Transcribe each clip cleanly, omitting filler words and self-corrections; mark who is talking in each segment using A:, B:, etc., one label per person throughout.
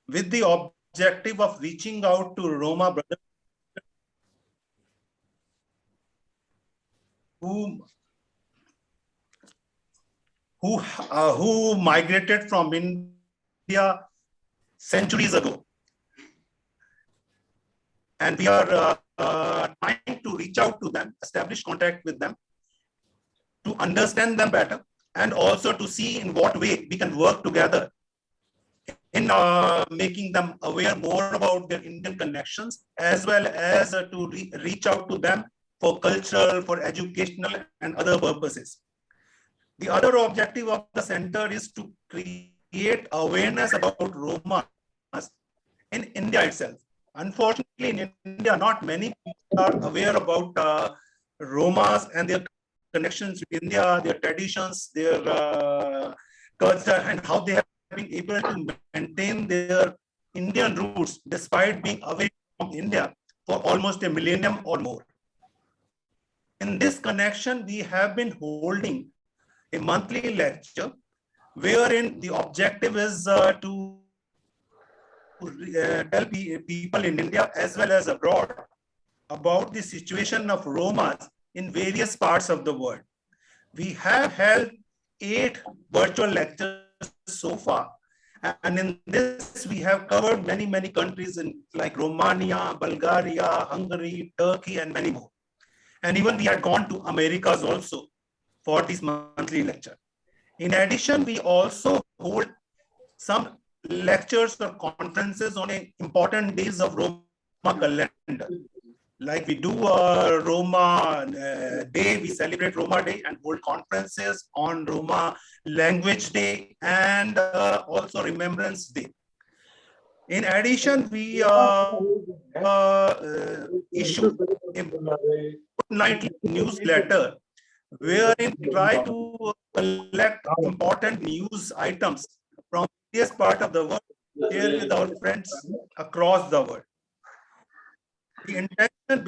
A: with the objective of reaching out to Roma brothers who migrated from India centuries ago. And we are trying to reach out to them, establish contact with them, to understand them better, and also to see in what way we can work together in making them aware more about their Indian connections, as well as to reach out to them for cultural, for educational, and other purposes. The other objective of the center is to create awareness about Romas in India itself. Unfortunately, in India, not many people are aware about Romas and their connections with India, their traditions, their culture, and how they have been able to maintain their Indian roots despite being away from India for almost a millennium or more. In this connection, we have been holding a monthly lecture wherein the objective is to tell people in India as well as abroad about the situation of Romas in various parts of the world. We have held 8 virtual lectures so far. And in this, we have covered many countries like Romania, Bulgaria, Hungary, Turkey, and many more. And even we had gone to Americas also for this monthly lecture. In addition, we also hold some lectures or conferences on important days of Roma calendar. Like we do Roma Day, we celebrate Roma Day and hold conferences on Roma Language Day and also Remembrance Day. In addition, we issue a fortnightly newsletter wherein we try to collect important news items from this part of the world, share with our friends across the world. The intention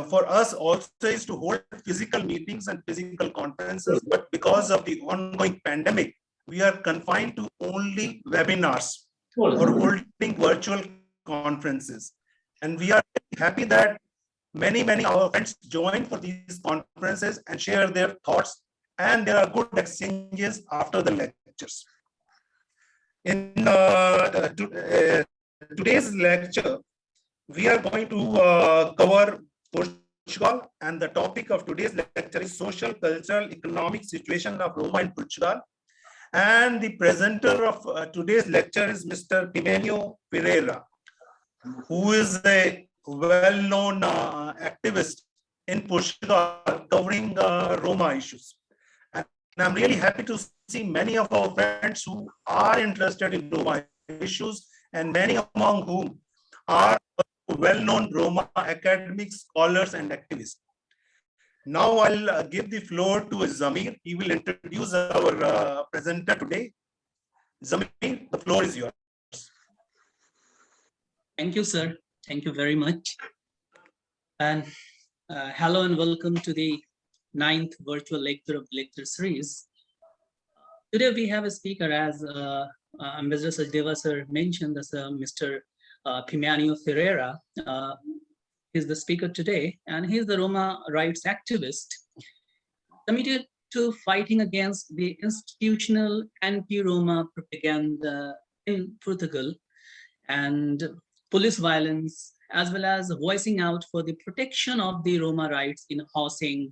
A: for us also is to hold physical meetings and physical conferences, but because of the ongoing pandemic, we are confined to only webinars or holding virtual conferences. And we are happy that many our friends join for these conferences and share their thoughts, and there are good exchanges after the lectures. In today's lecture, we are going to cover Portugal, and the topic of today's lecture is social, cultural, economic situation of Roma in Portugal. And the presenter of today's lecture is Mr. Pimenio Pereira, who is a well-known activist in Portugal covering Roma issues. And I'm really happy to see many of our friends who are interested in Roma issues, and many among whom are well-known Roma academics, scholars, and activists. Now I'll give the floor to Zameer. He will introduce our presenter today. Zameer, the floor is yours.
B: Thank you, sir. Thank you very much. And hello and welcome to the 9th virtual lecture of the lecture series. Today we have a speaker, as Ambassador Sajdeva sir mentioned, as Mr. Pimenio Ferreira. He's the speaker today, and he's the Roma rights activist committed to fighting against the institutional anti-Roma propaganda in Portugal and police violence, as well as voicing out for the protection of the Roma rights in housing,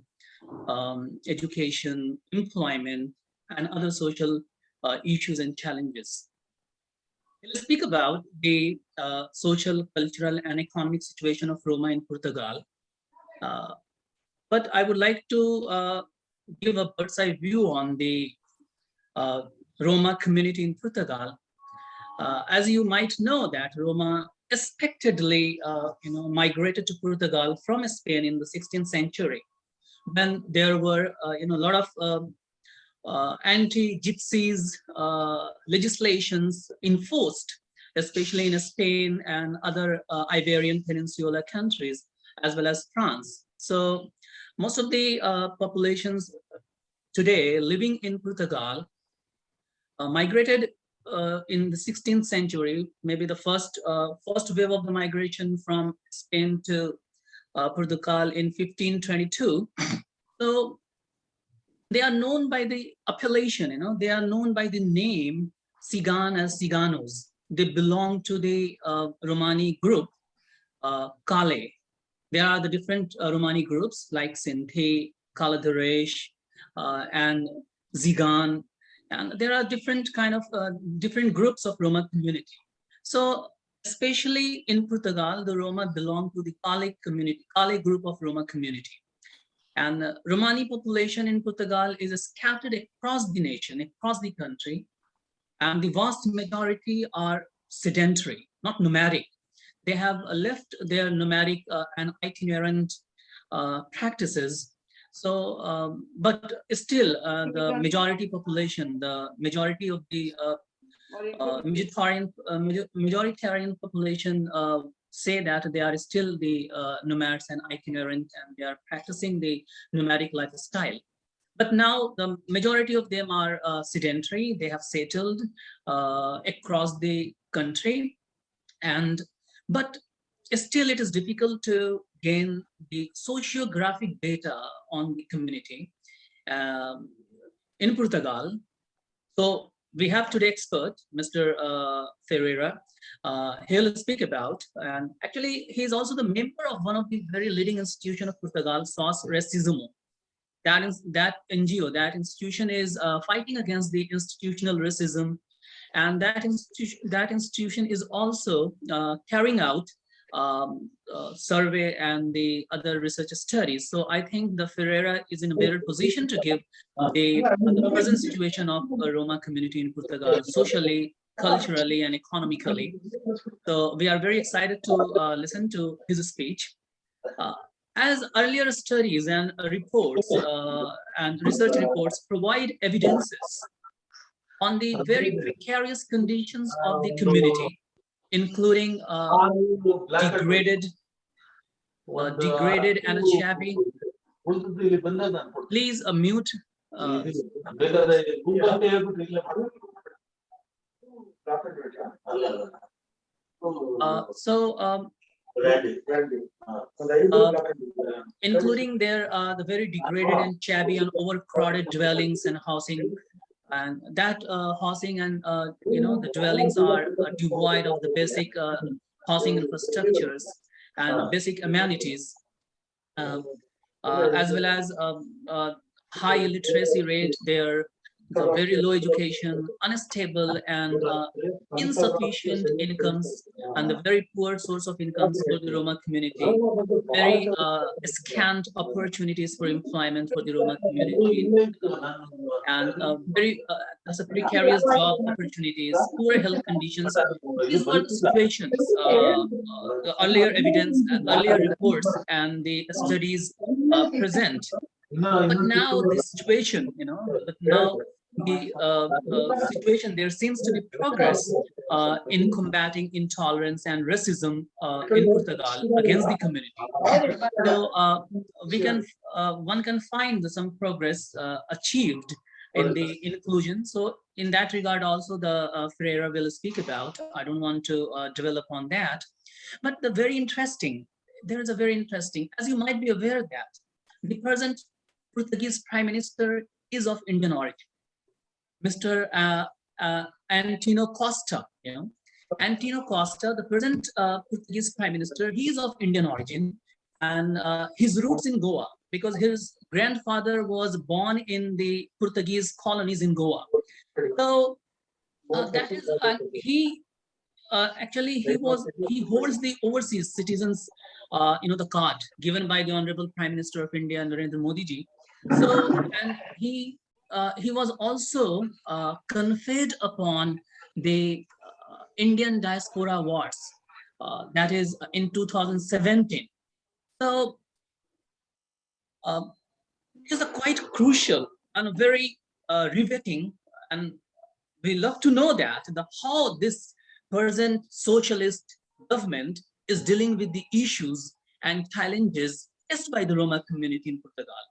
B: education, employment, and other social issues and challenges. We'll speak about the social, cultural, and economic situation of Roma in Portugal. But I would like to give a bird's eye view on the Roma community in Portugal. As you might know, that Roma expectedly migrated to Portugal from Spain in the 16th century, when there were a lot of anti-gypsies legislations enforced, especially in Spain and other Iberian Peninsula countries, as well as France. So most of the populations today living in Portugal migrated in the 16th century, maybe the first wave of the migration from Spain to Portugal in 1522. So they are known by the appellation, they are known by the name Cigan as Ciganos. They belong to the Romani group, Kale. There are the different Romani groups like Sinthe, Kaladaresh, and Zigan, and there are different kind of different groups of Roma community. So especially in Portugal, the Roma belong to the Kale community, Kale group of Roma community. And the Romani population in Portugal is scattered across the nation, across the country, and the vast majority are sedentary, not nomadic. They have left their nomadic and itinerant practices. So, but still, the majority population, the majority of the majoritarian population say that they are still the nomads and itinerant, and they are practicing the nomadic lifestyle. But now the majority of them are sedentary. They have settled across the country, but still it is difficult to gain the sociographic data on the community in Portugal. So we have today expert, Mr. Ferreira. He'll speak about, and actually he's also the member of one of the very leading institution of Portugal, SOS Racismo. That NGO, that institution is fighting against the institutional racism, and that institution is also carrying out survey and the other research studies. So I think the Ferreira is in a better position to give the present situation of the Roma community in Portugal, socially, culturally, and economically. So we are very excited to listen to his speech. As earlier studies and reports and research reports provide evidences on the very precarious conditions of the community, including degraded and shabby. Please mute. Including the very degraded and shabby and overcrowded dwellings and housing, and that housing and the dwellings are devoid of the basic housing infrastructures and basic amenities, as well as high illiteracy rate there, the very low education, unstable and insufficient incomes, and the very poor source of incomes for the Roma community, very scant opportunities for employment for the Roma community, and very precarious job opportunities, poor health conditions. These were the situations, the earlier evidence, earlier reports, and the studies present. But now the situation, situation, there seems to be progress in combating intolerance and racism in Portugal against the community. So one can find some progress achieved in the inclusion. So in that regard, also the Ferreira will speak about. I don't want to develop on that, but there is a very interesting, as you might be aware that the present Portuguese Prime Minister is of Indian origin, Mr. Antino Costa. Antino Costa, the present Portuguese Prime Minister, he is of Indian origin, and his roots in Goa, because his grandfather was born in the Portuguese colonies in Goa. So that is he holds the overseas citizens the card given by the Honorable Prime Minister of India, Narendra Modi ji. So, and he was also conferred upon the Indian Diaspora Awards, that is in 2017. So it is a quite crucial and very riveting, and we love to know that how this present socialist government is dealing with the issues and challenges faced by the Roma community in Portugal.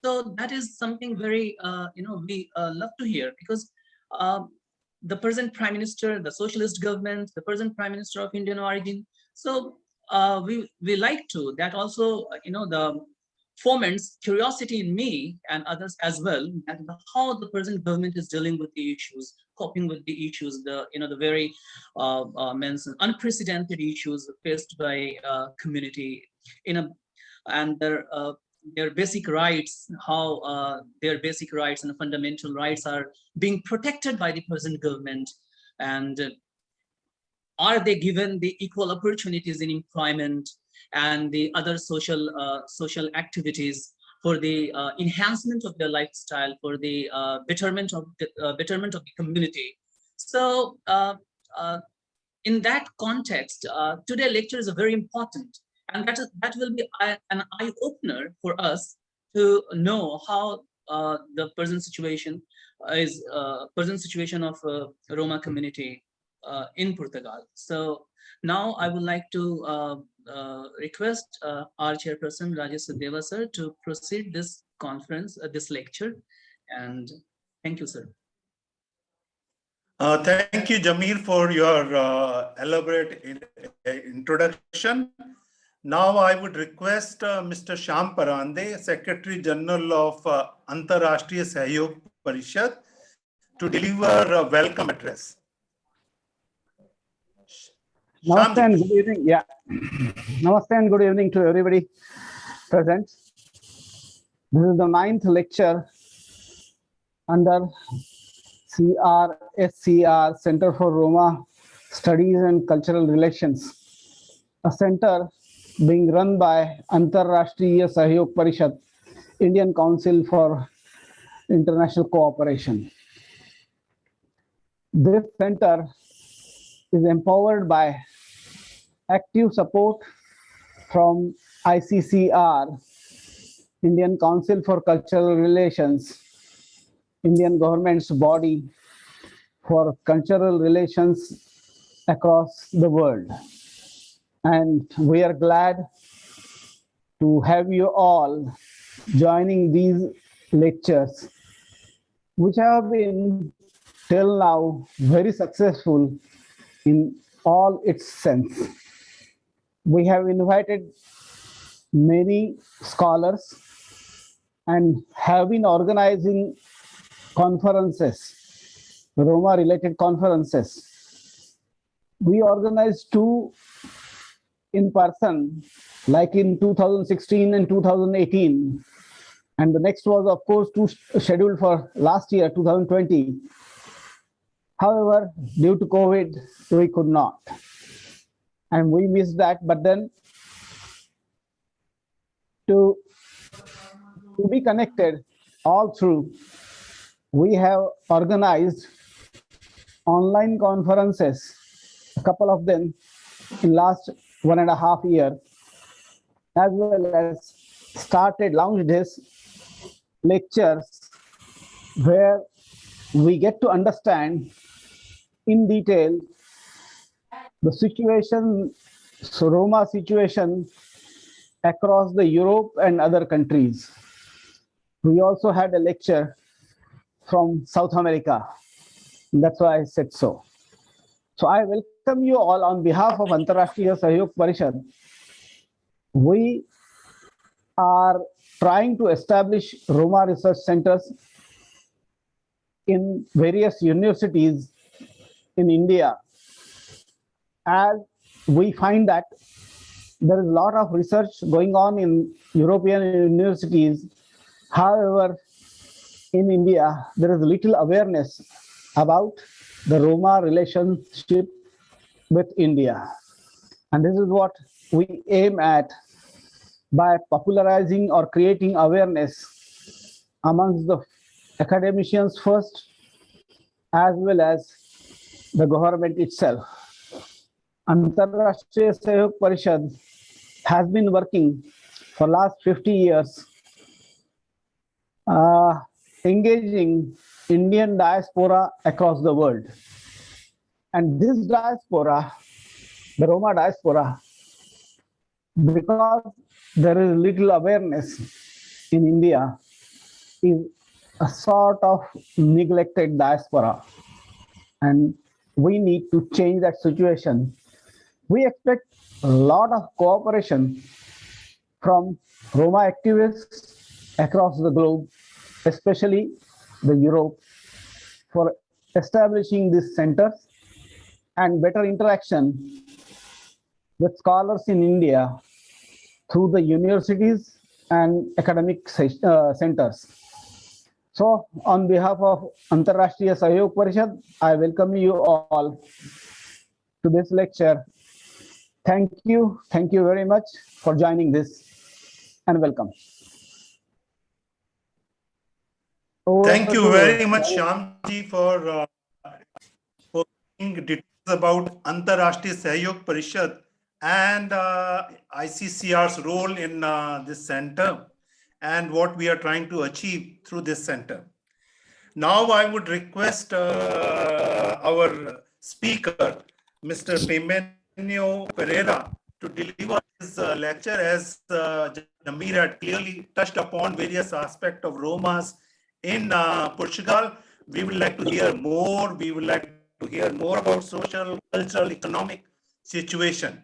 B: So that is something very, we love to hear, because the present Prime Minister, the socialist government, the present Prime Minister of Indian origin. So we like to, that also, the foments curiosity in me and others as well, and how the present government is dealing with the issues, coping with the issues, the very mentioned unprecedented issues faced by community in a, and their basic rights, how their basic rights and fundamental rights are being protected by the present government, and are they given the equal opportunities in employment and the other social activities for the enhancement of their lifestyle, for the betterment of the community. So in that context, today's lecture is very important, and that will be an eye opener for us to know how the present situation of Roma community in Portugal. So now I would like to request our chairperson Rajesh Sudheva sir to proceed this conference, this lecture, and thank you, sir.
A: Thank you, Zameer, for your elaborate introduction. Now I would request Mr. Shyam Parande, Secretary General of Antarashtriya Sahyog Parishad, to deliver a welcome address.
C: Namaste and good evening. Yeah. Namaste and good evening to everybody present. This is the 9th lecture under CRSCR, Center for Roma Studies and Cultural Relations, a center being run by Antarashtriya Sahyog Parishad, Indian Council for International Cooperation. This center is empowered by active support from ICCR, Indian Council for Cultural Relations, Indian government's body for cultural relations across the world. And we are glad to have you all joining these lectures, which have been till now very successful in all its sense. We have invited many scholars and have been organizing conferences, Roma related conferences. We organized 2 in person, like in 2016 and 2018. And the next was, of course, 2 scheduled for last year, 2020. However, due to COVID, we could not. And we missed that. But then to be connected all through, we have organized online conferences, a couple of them in last 1.5 years, as well as launched this lectures where we get to understand in detail the situation, so Roma situation across the Europe and other countries. We also had a lecture from South America. That's why I said so. So I welcome you all on behalf of Antarashtriya Sahyog Parishad. We are trying to establish Roma research centers in various universities in India, as we find that there is a lot of research going on in European universities. However, in India, there is little awareness about the Roma relationship with India. And this is what we aim at by popularizing or creating awareness amongst the academicians first, as well as the government itself. Antarashtriya Sahyog Parishad has been working for last 50 years, engaging Indian diaspora across the world. And this diaspora, the Roma diaspora, because there is little awareness in India, is a sort of neglected diaspora. and we need to change that situation. We expect a lot of cooperation from Roma activists across the globe, especially the Europe, for establishing these centers and better interaction with scholars in India through the universities and academic centers. So, on behalf of Antarrashtriya Sahyog Parishad, I welcome you all to this lecture. Thank you very much for joining this, and welcome.
A: Thank you very much, Shyamji, for giving details about Antarrashtriya Sahyog Parishad and ICCR's role in this center and what we are trying to achieve through this center. Now I would request our speaker, Mr. Pimenio Pereira, to deliver his lecture, as Zameer had clearly touched upon various aspects of Romas in Portugal. We would like to hear more. We would like to hear more about social, cultural, economic situation.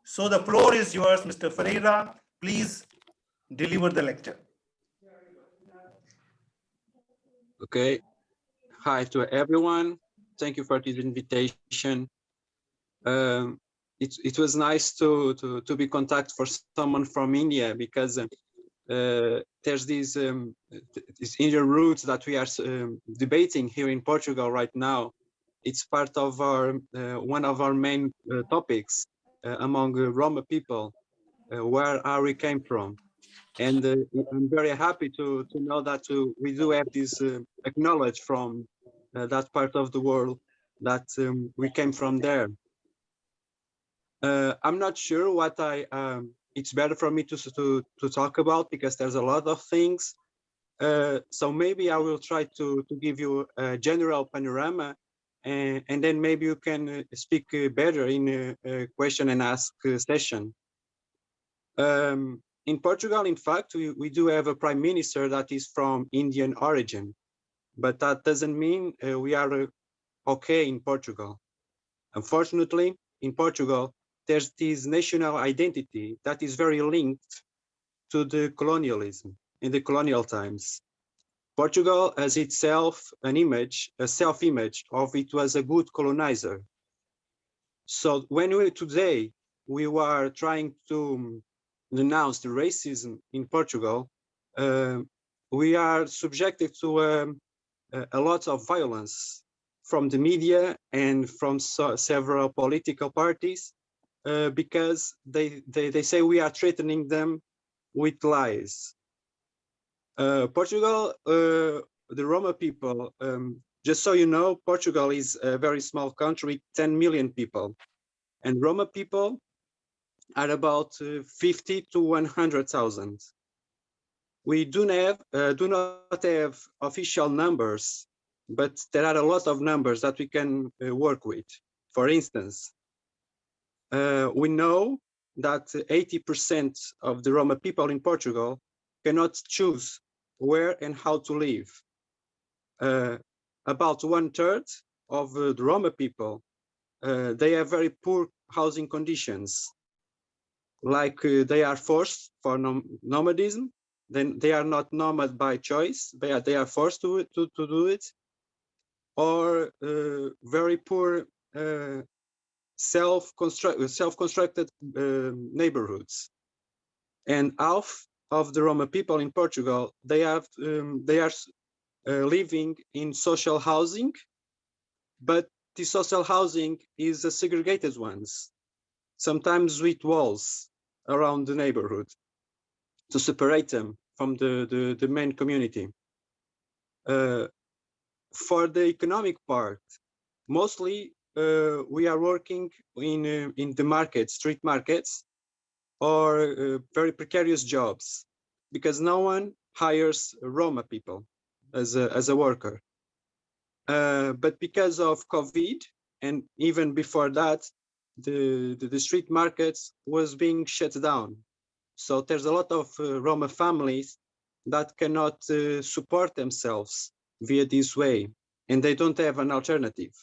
A: So the floor is yours, Mr. Ferreira. Please deliver the lecture.
D: Okay. Hi to everyone. Thank you for this invitation. It was nice to be contacted for someone from India, because there's these Indian roots that we are debating here in Portugal right now. It's part of our one of our main topics among Roma people, where are we came from. And I'm very happy to know that we do have this acknowledge from that part of the world, that we came from there. I'm not sure what it's better for me to talk about, because there's a lot of things. So maybe I will try to give you a general panorama, and then maybe you can speak better in a question and ask session. In Portugal, in fact, we do have a prime minister that is from Indian origin, but that doesn't mean we are okay in Portugal. Unfortunately, in Portugal, there's this national identity that is very linked to the colonialism in the colonial times. Portugal has itself an image, a self-image of it was a good colonizer. So when today we were trying to denounce the racism in Portugal, we are subjected to a lot of violence from the media and from several political parties, because they say we are threatening them with lies. Portugal, the Roma people, just so you know, Portugal is a very small country, 10 million people, and Roma people are about 50 to 100,000. We do not have official numbers, but there are a lot of numbers that we can work with. For instance, we know that 80% of the Roma people in Portugal cannot choose where and how to live. About 1/3 of the Roma people, they have very poor housing conditions. Like they are forced for nomadism, then they are not nomad by choice, they are forced to do it, or very poor self-constructed neighborhoods. And half of the Roma people in Portugal, they are living in social housing, but the social housing is a segregated ones, sometimes with walls around the neighborhood to separate them from the main community. For the economic part, mostly we are working in the markets, street markets, or very precarious jobs, because no one hires Roma people as a worker. But because of COVID, and even before that, the street markets was being shut down. So there's a lot of Roma families that cannot support themselves via this way, and they don't have an alternative.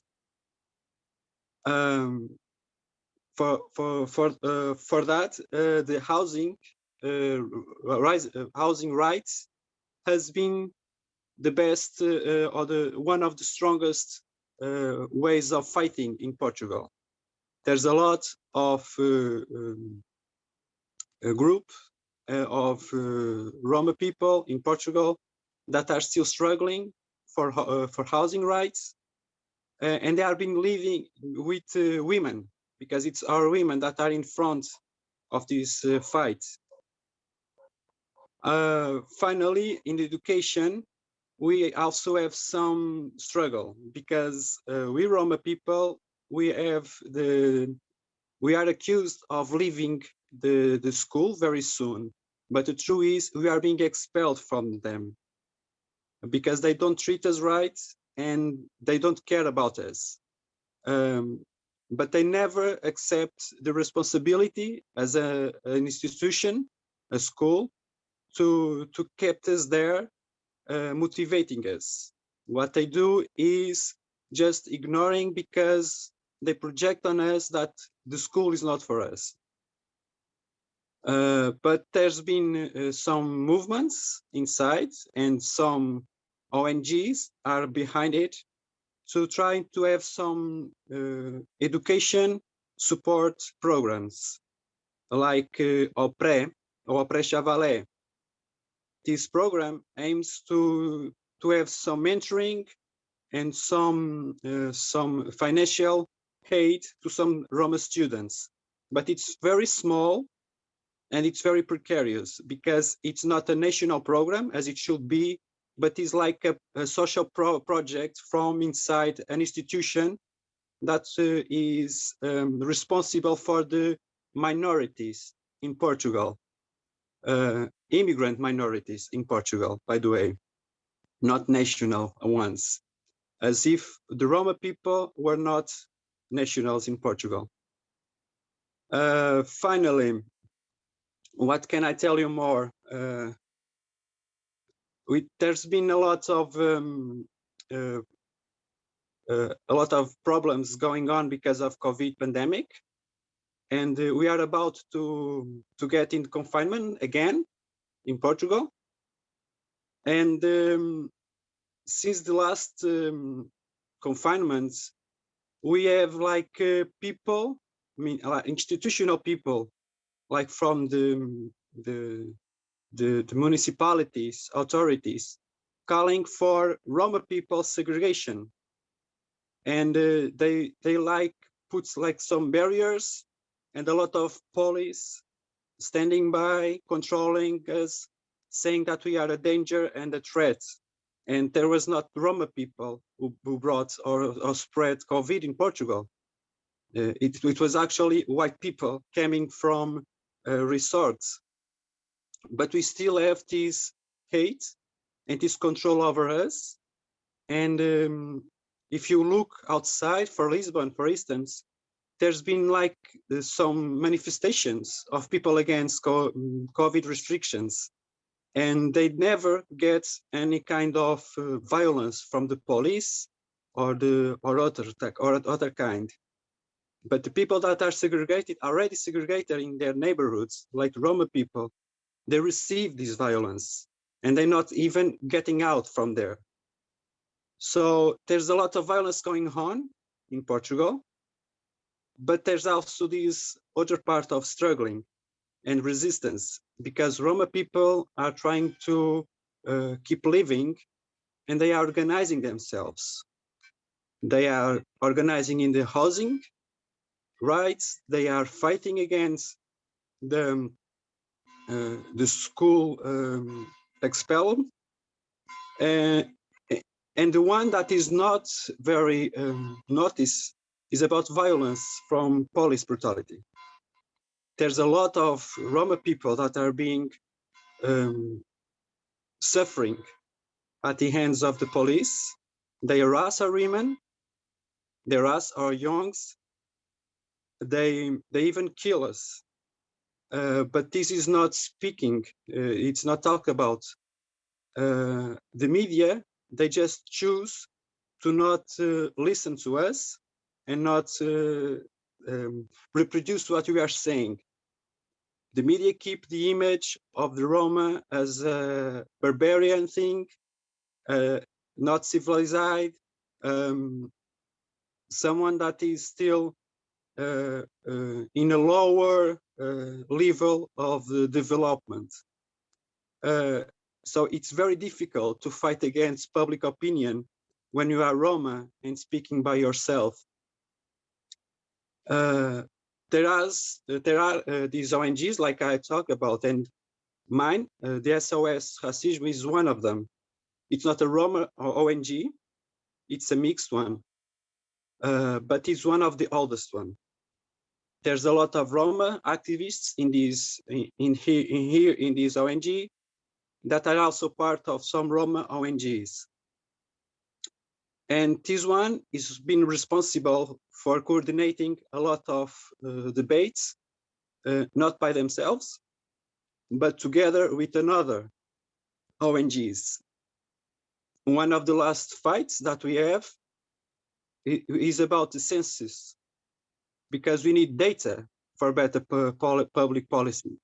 D: For that, the housing rights has been the best or one of the strongest ways of fighting in Portugal. There's a lot of a group of Roma people in Portugal that are still struggling for housing rights, and they are being living with women, because it's our women that are in front of this fight. Finally, in education, we also have some struggle, because we Roma people, we are accused of leaving the school very soon, but the truth is we are being expelled from them because they don't treat us right and they don't care about us. But they never accept the responsibility as an institution, a school, to keep us there, motivating us. What they do is just ignoring, because they project on us that the school is not for us. But there's been some movements inside, and some ONGs are behind it, to try to have some education support programs like OPRE or OPRE Chavalé. This program aims to have some mentoring and some financial aid to some Roma students, but it's very small and it's very precarious, because it's not a national program as it should be, but it's like a social project from inside an institution that is responsible for the minorities in Portugal, immigrant minorities in Portugal, by the way, not national ones, as if the Roma people were not nationals in Portugal. Finally, what can I tell you more? There's been a lot of problems going on because of COVID pandemic, and we are about to get in confinement again in Portugal. And since the last confinement, we have like people, I mean, institutional people, like from the municipalities, authorities, calling for Roma people segregation, and they like puts like some barriers and a lot of police standing by, controlling us, saying that we are a danger and a threat. And there was not Roma people who brought or spread COVID in Portugal. It was actually white people coming from resorts. But we still have this hate and this control over us. And if you look outside for Lisbon, for instance, there's been like some manifestations of people against COVID restrictions, and they never get any kind of violence from the police or other kind. But the people that are segregated, already segregated in their neighborhoods, like Roma people, they receive this violence and they're not even getting out from there. So there's a lot of violence going on in Portugal, but there's also this other part of struggling and resistance, because Roma people are trying to keep living, and they are organizing themselves. They are organizing in the housing rights. They are fighting against the school expelled. And the one that is not very noticed is about violence from police brutality. There's a lot of Roma people that are being suffering at the hands of the police. They harass our women, they harass our youngs, they even kill us. But this is not speaking, it's not talked about. The media, they just choose to not listen to us, and not reproduce what we are saying. The media keep the image of the Roma as a barbarian thing, not civilized, someone that is still in a lower level of the development. So it's very difficult to fight against public opinion when you are Roma and speaking by yourself. There are these ONGs like I talk about, and mine, the SOS Racismo, is one of them. It's not a Roma ONG, it's a mixed one, but it's one of the oldest one. There's a lot of Roma activists in this ONG that are also part of some Roma ONGs. And this one is been responsible for coordinating a lot of debates, not by themselves, but together with another ONGs. One of the last fights that we have is about the census, because we need data for better public policy.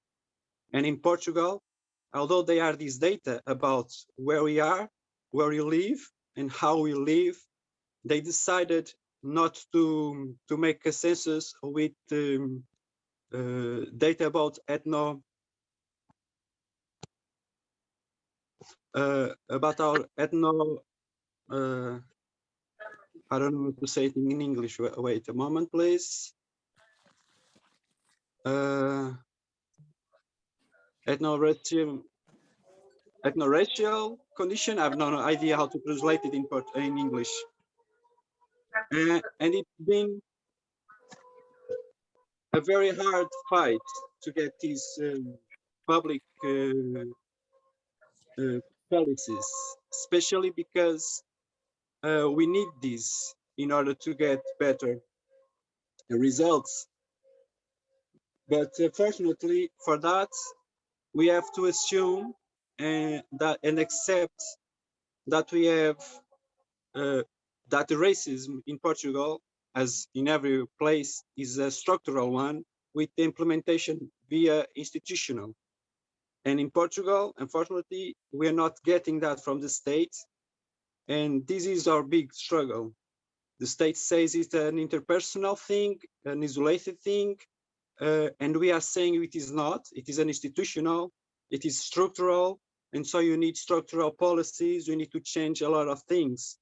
D: And in Portugal, although there are these data about where we are, where we live, and how we live, they decided not to make a census with data about about our I don't know how to say it in English. Wait a moment, please. Ethno-racial condition. I have no idea how to translate it in English. And it's been a very hard fight to get these public policies, especially because we need this in order to get better results. But fortunately for that, we have to assume that and accept that we have that the racism in Portugal, as in every place, is a structural one with the implementation via institutional. And in Portugal, unfortunately, we are not getting that from the state. And this is our big struggle. The state says it's an interpersonal thing, an isolated thing, and we are saying it is not. It is an institutional, it is structural, and so you need structural policies, you need to change a lot of things.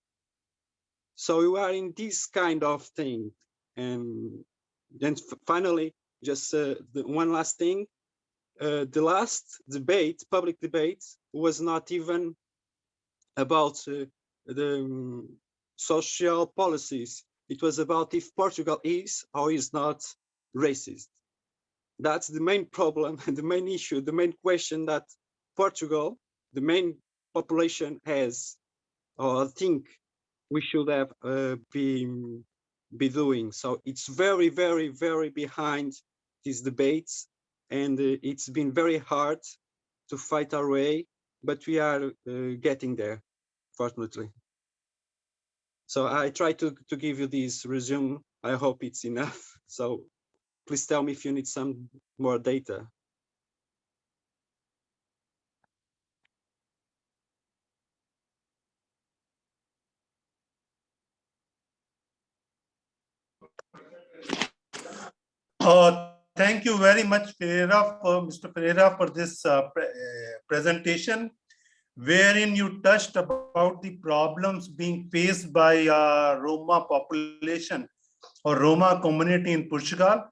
D: So we are in this kind of thing. And then finally, just one last thing. The last debate, public debate, was not even about the social policies. It was about if Portugal is or is not racist. That's the main problem and the main issue, the main question that Portugal, the main population has, or think we should have be doing. So it's very, very, very behind these debates, and it's been very hard to fight our way, but we are getting there, fortunately. So I try to give you this resume. I hope it's enough. So please tell me if you need some more data.
A: Thank you very much, Mr. Pereira, for this presentation, wherein you touched about the problems being faced by Roma population or Roma community in Portugal,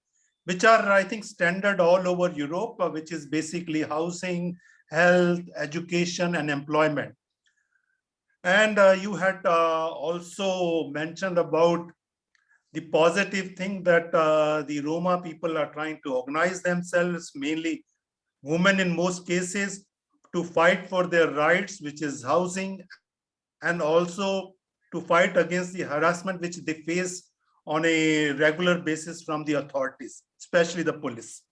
A: which are, I think, standard all over Europe, which is basically housing, health, education, and employment. And you had also mentioned about the positive thing that the Roma people are trying to organize themselves, mainly women in most cases, to fight for their rights, which is housing, and also to fight against the harassment which they face on a regular basis from the authorities, especially the police.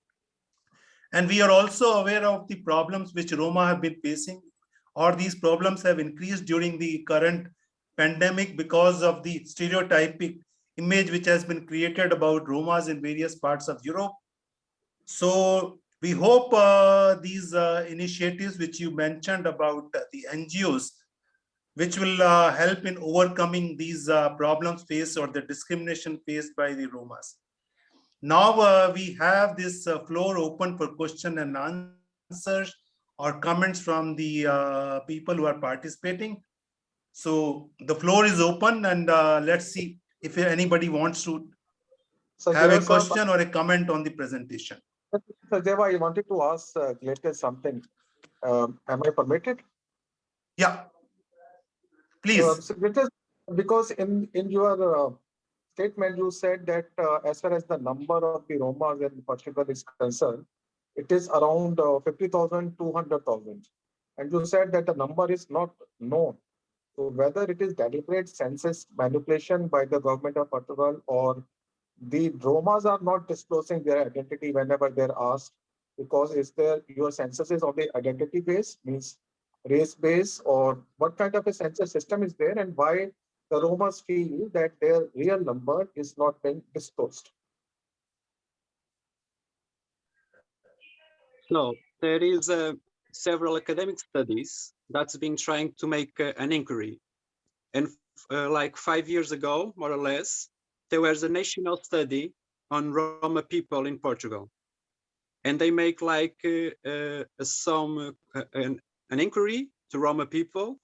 A: And we are also aware of the problems which Roma have been facing, or these problems have increased during the current pandemic because of the stereotypic image which has been created about Romas in various parts of Europe. So we hope these initiatives which you mentioned about the NGOs, which will help in overcoming these problems faced or the discrimination faced by the Romas. Now we have this floor open for question and answers or comments from the people who are participating. So the floor is open, and let's see if anybody wants to have a question or a comment on the presentation.
E: So Deva, I wanted to ask Gletka something. Am I permitted?
A: Yeah, please.
E: So Gletka, because in your statement, you said that as far as the number of the Romas in Portugal is concerned, it is around 50,000 to 100,000. And you said that the number is not known. So whether it is deliberate census manipulation by the government of Portugal, or the Romas are not disclosing their identity whenever they're asked, because is there your census is on the identity base, means race base, or what kind of a census system is there, and why the Romas feel that their real number is not being disclosed?
D: So there is several academic studies that's been trying to make an inquiry. And like 5 years ago, more or less, there was a national study on Roma people in Portugal. And they make like an inquiry to Roma people,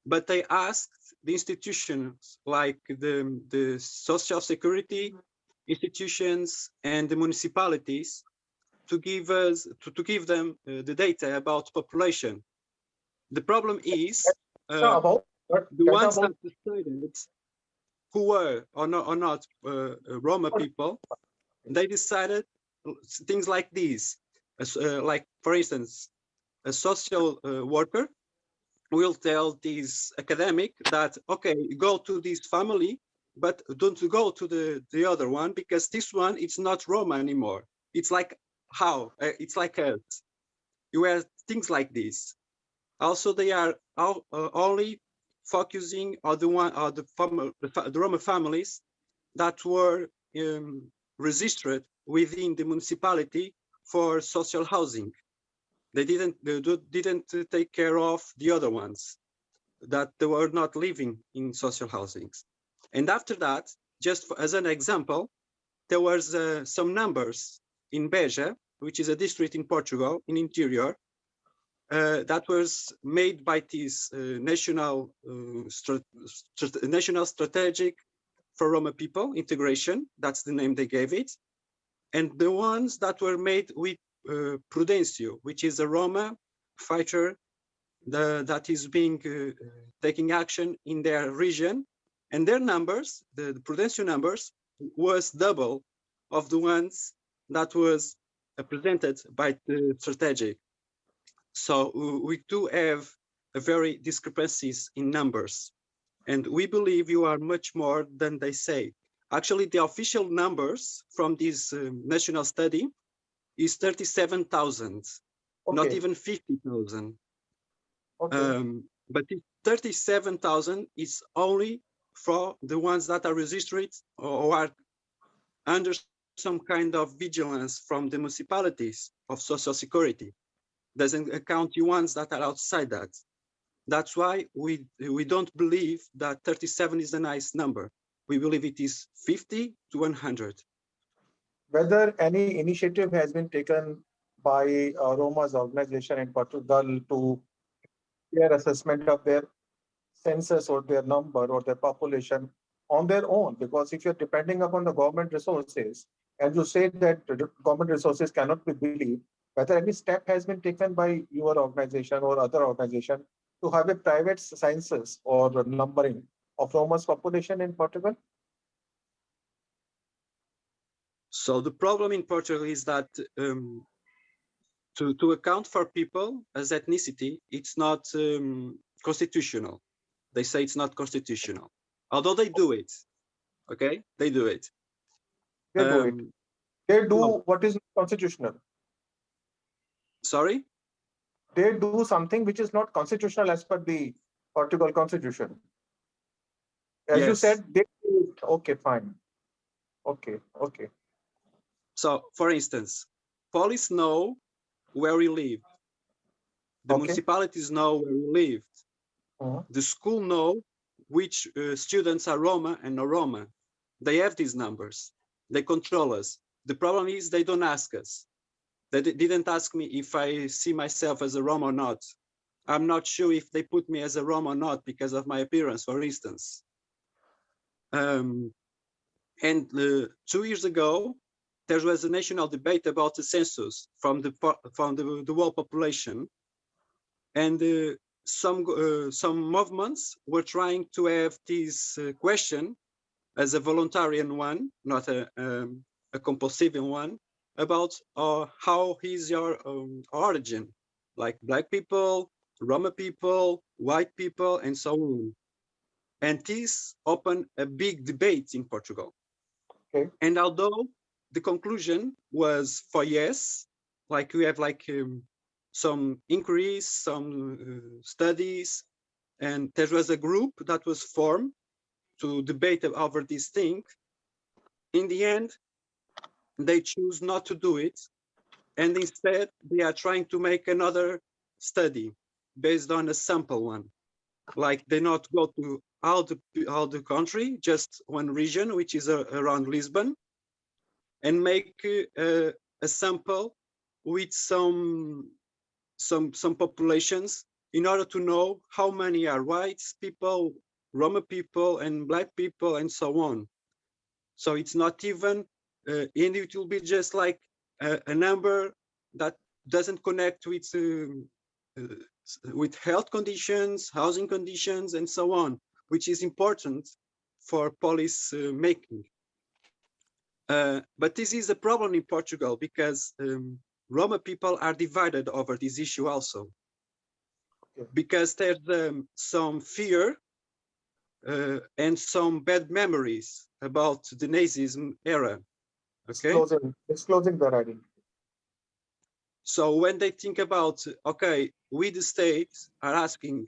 D: but they asked the institutions like the social security institutions and the municipalities to give us to give them the data about population. The problem is
E: About
D: the ones that decided who were or not Roma people, they decided things like these. Like, for instance, a social worker will tell this academic that, okay, go to this family, but don't go to the other one, because this one, it's not Roma anymore. It's like how? It's like us. You have things like this. Also, they are only focusing on the Roma families that were registered within the municipality for social housing. They didn't take care of the other ones that they were not living in social housings. And after that, just as an example, there was some numbers in Beja, which is a district in Portugal, in interior, that was made by this national strategic for Roma people integration. That's the name they gave it. And the ones that were made with Prudencio, which is a Roma fighter that is being taking action in their region, and their numbers, the Prudencio numbers, was double of the ones that was presented by the strategic. So we do have a very discrepancies in numbers, and we believe you are much more than they say. Actually, the official numbers from this national study is 37,000, not even 50,000.
E: Okay.
D: But 37,000 is only for the ones that are registered or are under some kind of vigilance from the municipalities of social security. Doesn't account the ones that are outside that. That's why we don't believe that 37 is a nice number. We believe it is 50 to 100.
E: Whether any initiative has been taken by Roma's organization in Portugal to their assessment of their census or their number or their population on their own, because if you're depending upon the government resources and you say that government resources cannot be believed, whether any step has been taken by your organization or other organization to have a private census or numbering of Roma's population in Portugal?
D: So the problem in Portugal is that to account for people as ethnicity, it's not constitutional. They say it's not constitutional, although they do it. Okay, they do it.
E: They do it. They do
D: no.
E: what is constitutional.
D: Sorry?
E: They do something which is not constitutional as per the Portugal constitution. As you
D: Yes.
E: said, they Okay, fine. Okay, okay.
D: So, for instance, police know where we live. The
E: Okay.
D: municipalities know where we live.
E: Mhm.
D: The school know which students are Roma and Aroma. They have these numbers. They control us. The problem is they don't ask us. They didn't ask me if I see myself as a Roma or not. I'm not sure if they put me as a Roma or not because of my appearance, for instance. And 2 years ago, there was a national debate about the census from the whole population, and some movements were trying to have this question as a voluntarian one, not a compulsive one, about how is your origin, like Black people, Roma people, white people, and so on. And this opened a big debate in Portugal.
E: Okay.
D: And although the conclusion was for yes, like we have like some inquiries, some studies, and there was a group that was formed to debate over this thing. In the end, they choose not to do it, and instead they are trying to make another study based on a sample one. Like they not go to all the country, just one region, which is around Lisbon, and make a sample with some populations in order to know how many are white people, Roma people, and Black people, and so on. So it's not even, and it will be just like a number that doesn't connect with health conditions, housing conditions, and so on, which is important for policy making. But this is a problem in Portugal because Roma people are divided over this issue also.
E: Okay.
D: Because there's some fear and some bad memories about the Nazism era. Okay.
E: Disclosing their identity.
D: So when they think about, okay, we the state are asking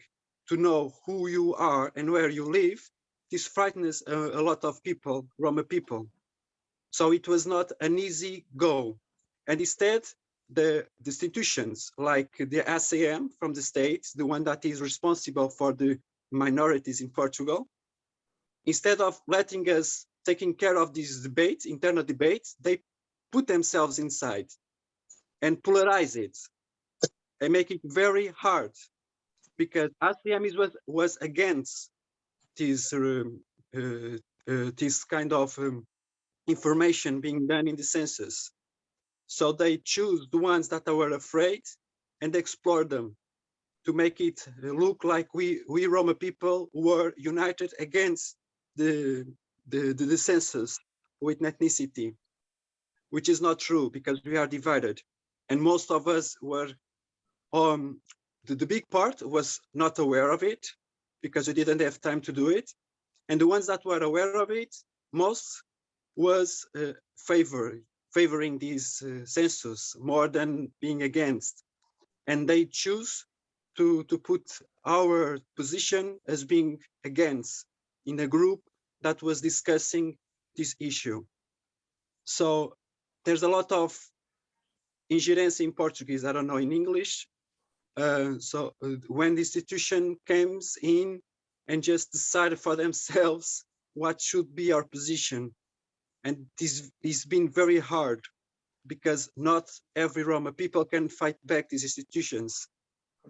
D: to know who you are and where you live, this frightens a lot of people, Roma people. So it was not an easy go. And instead, the institutions like the SAM from the states, the one that is responsible for the minorities in Portugal, instead of letting us taking care of these debates, internal debates, they put themselves inside and polarize it and make it very hard because ASEAM was against this this kind of information being done in the census. So they choose the ones that were afraid and explore them to make it look like we Roma people were united against the census with ethnicity, which is not true because we are divided. And most of us were, the big part was not aware of it because we didn't have time to do it. And the ones that were aware of it, most was favoring this census more than being against. And they choose to put our position as being against in a group that was discussing this issue. So there's a lot of ingerência in Portuguese, I don't know in English. When the institution comes in and just decided for themselves what should be our position. And this has been very hard because not every Roma people can fight back these institutions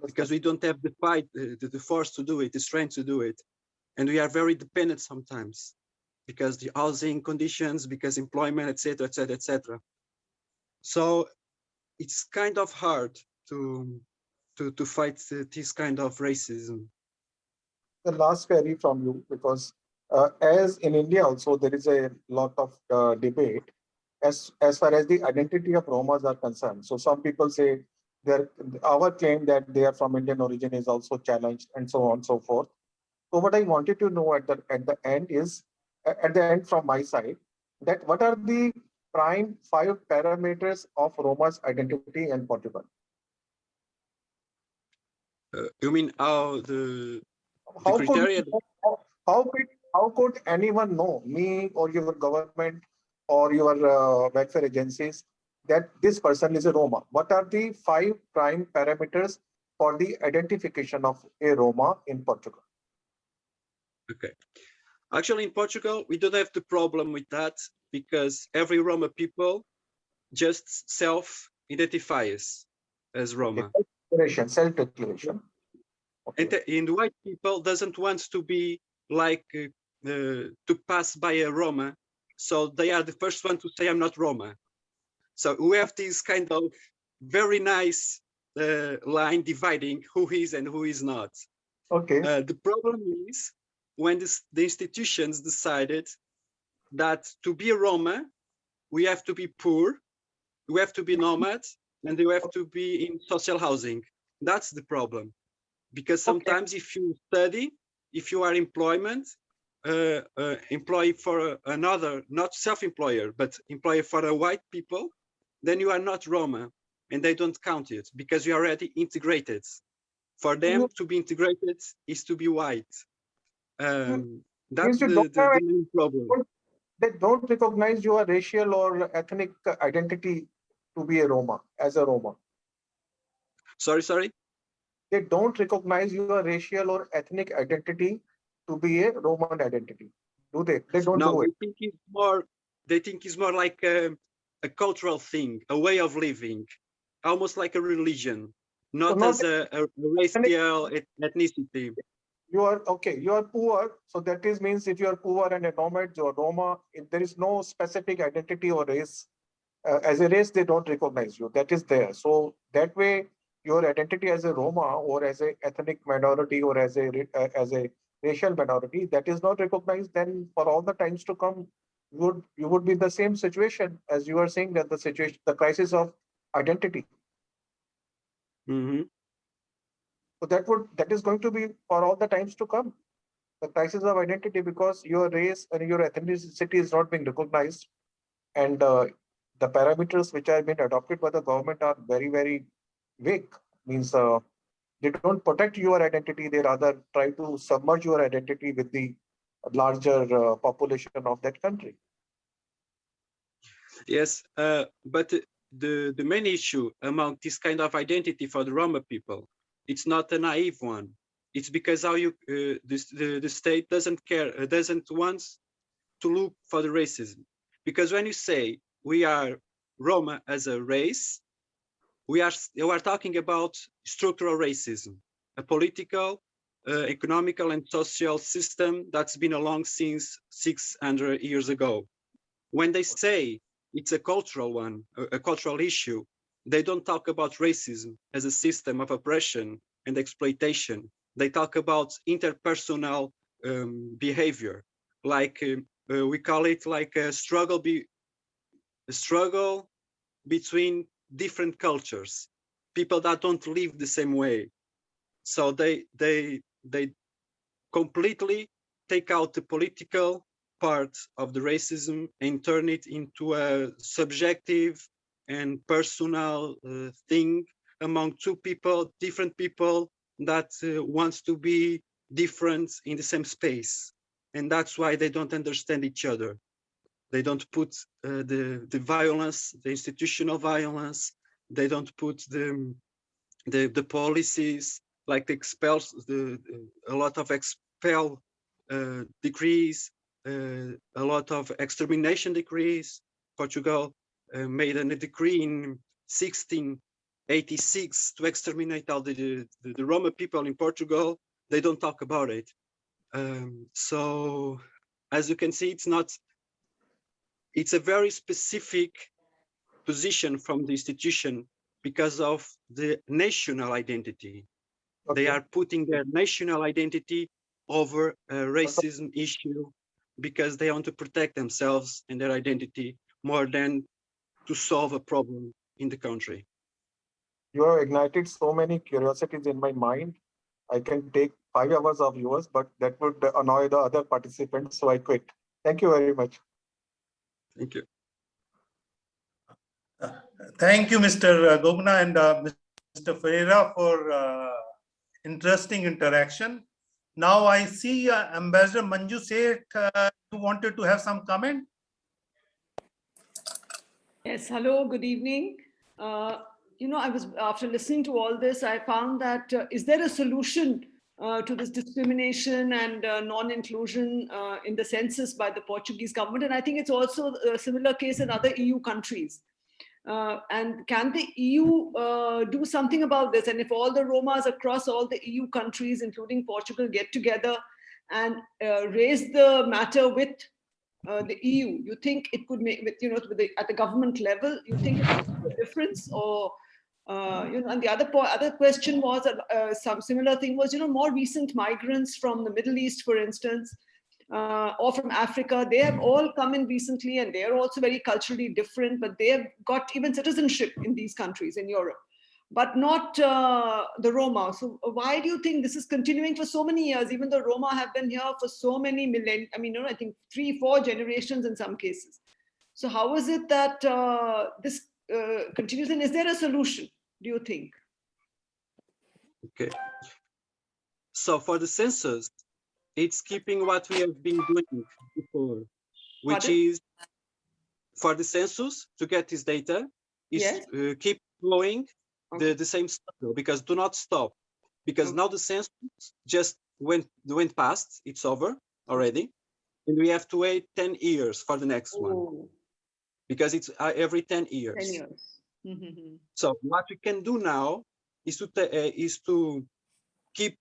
D: because we don't have the fight, the force to do it, the strength to do it. And we are very dependent sometimes because the housing conditions, because employment, etc., etc., etc. So it's kind of hard to fight this kind of racism.
E: The last query from you, because as in India also there is a lot of debate as far as the identity of Romas are concerned. So some people say our claim that they are from Indian origin is also challenged, and so on and so forth. So what I wanted to know at the end is, at the end from my side, that what are the prime 5 parameters of Roma's identity in Portugal?
D: You mean how the
E: How could
D: criteria?
E: we, how could anyone know, me or your government or your welfare agencies, that this person is a Roma? What are the 5 prime parameters for the identification of a Roma in Portugal?
D: Okay. Actually, in Portugal, we don't have the problem with that because every Roma people just self-identifies as Roma.
E: Self-declaration, self-declaration.
D: And the white people doesn't want to be like to pass by a Roma, so they are the first one to say I'm not Roma. So we have this kind of very nice line dividing who is and who is not.
E: Okay.
D: The problem is when the institutions decided that to be a Roma, we have to be poor, we have to be nomads, and we have to be in social housing. That's the problem. Because sometimes if you study, if you are employee for another, not self-employer, but employer for a white people, then you are not Roma and they don't count it because you are already integrated. For them to be integrated is to be white. That's the main problem.
E: They don't recognize your racial or ethnic identity to be a Roma, as a Roma.
D: Sorry?
E: They don't recognize your racial or ethnic identity to be a Roman identity. Do they? They don't do it.
D: They think it's more like a cultural thing, a way of living, almost like a religion, not as a racial ethnicity.
E: You are okay. You are poor, so that is means if you are poor and a nomad or Roma, if there is no specific identity or race, as a race they don't recognize you. That is there. So that way, your identity as a Roma or as a ethnic minority or as a racial minority that is not recognized. Then for all the times to come, you would be the same situation as you are saying, that the situation, the crisis of identity.
D: Mm-hmm.
E: So that is going to be for all the times to come, the crisis of identity, because your race and your ethnicity is not being recognized, and the parameters which have been adopted by the government are very, very vague. Means they don't protect your identity; they rather try to submerge your identity with the larger population of that country.
D: Yes, but the main issue among this kind of identity for the Roma people, it's not a naive one. It's because how you the state doesn't care, doesn't want to look for the racism. Because when you say we are Roma as a race, we are talking about structural racism, a political, economical, and social system that's been along since 600 years ago. When they say it's a cultural one, a cultural issue, they don't talk about racism as a system of oppression and exploitation. They talk about interpersonal behavior, like we call it like a struggle between different cultures, people that don't live the same way. So they completely take out the political part of the racism and turn it into a subjective and personal thing among two people, different people that wants to be different in the same space. And that's why they don't understand each other. They don't put the violence, the institutional violence. They don't put the policies like the expels, a lot of expel decrees, a lot of extermination decrees. Portugal made a decree in 1686 to exterminate all the Roma people in Portugal. They don't talk about it. So as you can see, it's a very specific position from the institution because of the national identity. Okay. They are putting their national identity over a racism issue because they want to protect themselves and their identity more than to solve a problem in the country.
E: You have ignited so many curiosities in my mind. I can take 5 hours of yours, but that would annoy the other participants, so I quit. Thank you very much.
D: Thank you.
A: Thank you, Mr. Gogna and Mr. Ferreira, for interesting interaction. Now I see Ambassador Manju Seth, you wanted to have some comment?
F: Yes, hello, good evening. I was, after listening to all this, I found that is there a solution to this discrimination and non-inclusion in the census by the Portuguese government? And I think it's also a similar case in other EU countries. And can the EU do something about this? And if all the Romas across all the EU countries, including Portugal, get together and raise the matter with the EU, you think it could make, at the government level, you think it could make a difference? Or, and the other question was, some similar thing was, more recent migrants from the Middle East, for instance, or from Africa, they have all come in recently and they're also very culturally different, but they have got even citizenship in these countries in Europe, but not the Roma. So why do you think this is continuing for so many years, even though Roma have been here for so many millennia? I mean, I think 3-4 generations in some cases. So how is it that this continues, and is there a solution, do you think?
D: Okay. So for the census, it's keeping what we have been doing before, which
F: Pardon?
D: is for the census to get this data is
F: Yes.
D: Keep going
F: Okay.
D: the same cycle, because do not stop, because
F: Okay.
D: now the census just went past, it's over already, and we have to wait 10 years for the next one,
F: Oh,
D: because it's every 10 years.
F: 10 years. Mm-hmm.
D: So what we can do now is to keep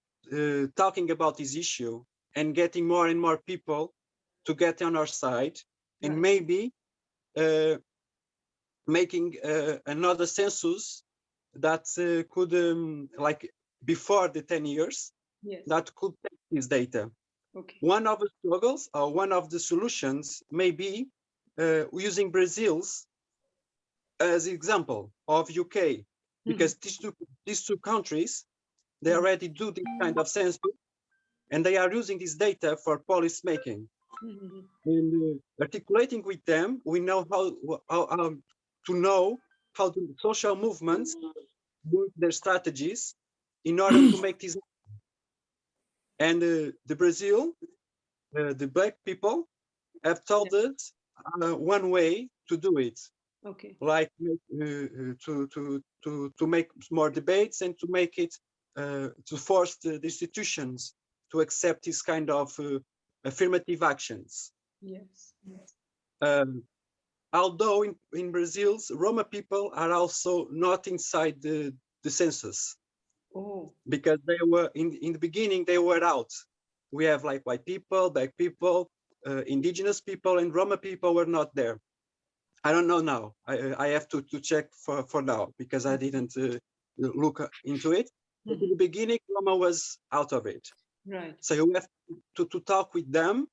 D: talking about this issue and getting more and more people to get on our side, and
F: Right.
D: maybe making another census that could, like before the 10 years,
F: Yes.
D: that could take this data.
F: Okay.
D: One of the struggles or one of the solutions may be using Brazil's as example of UK, because these two countries, they already do this kind of census, and they are using this data for policy making.
F: Mm-hmm.
D: And articulating with them, we know how to know how the social movements work their strategies in order to make this. And the Brazil, the Black people have told us one way to do it,
F: Okay.
D: like to make more debates and to make it to force the institutions to accept this kind of affirmative actions.
F: Yes. Yes.
D: Although in Brazil, Roma people are also not inside the census,
F: Oh.
D: because they were in the beginning, they were out. We have like white people, black people, indigenous people, and Roma people were not there. I don't know now. I have to check for now, because I didn't look into it. But in the beginning, Roma was out of it.
F: Right.
D: So you have to talk with them,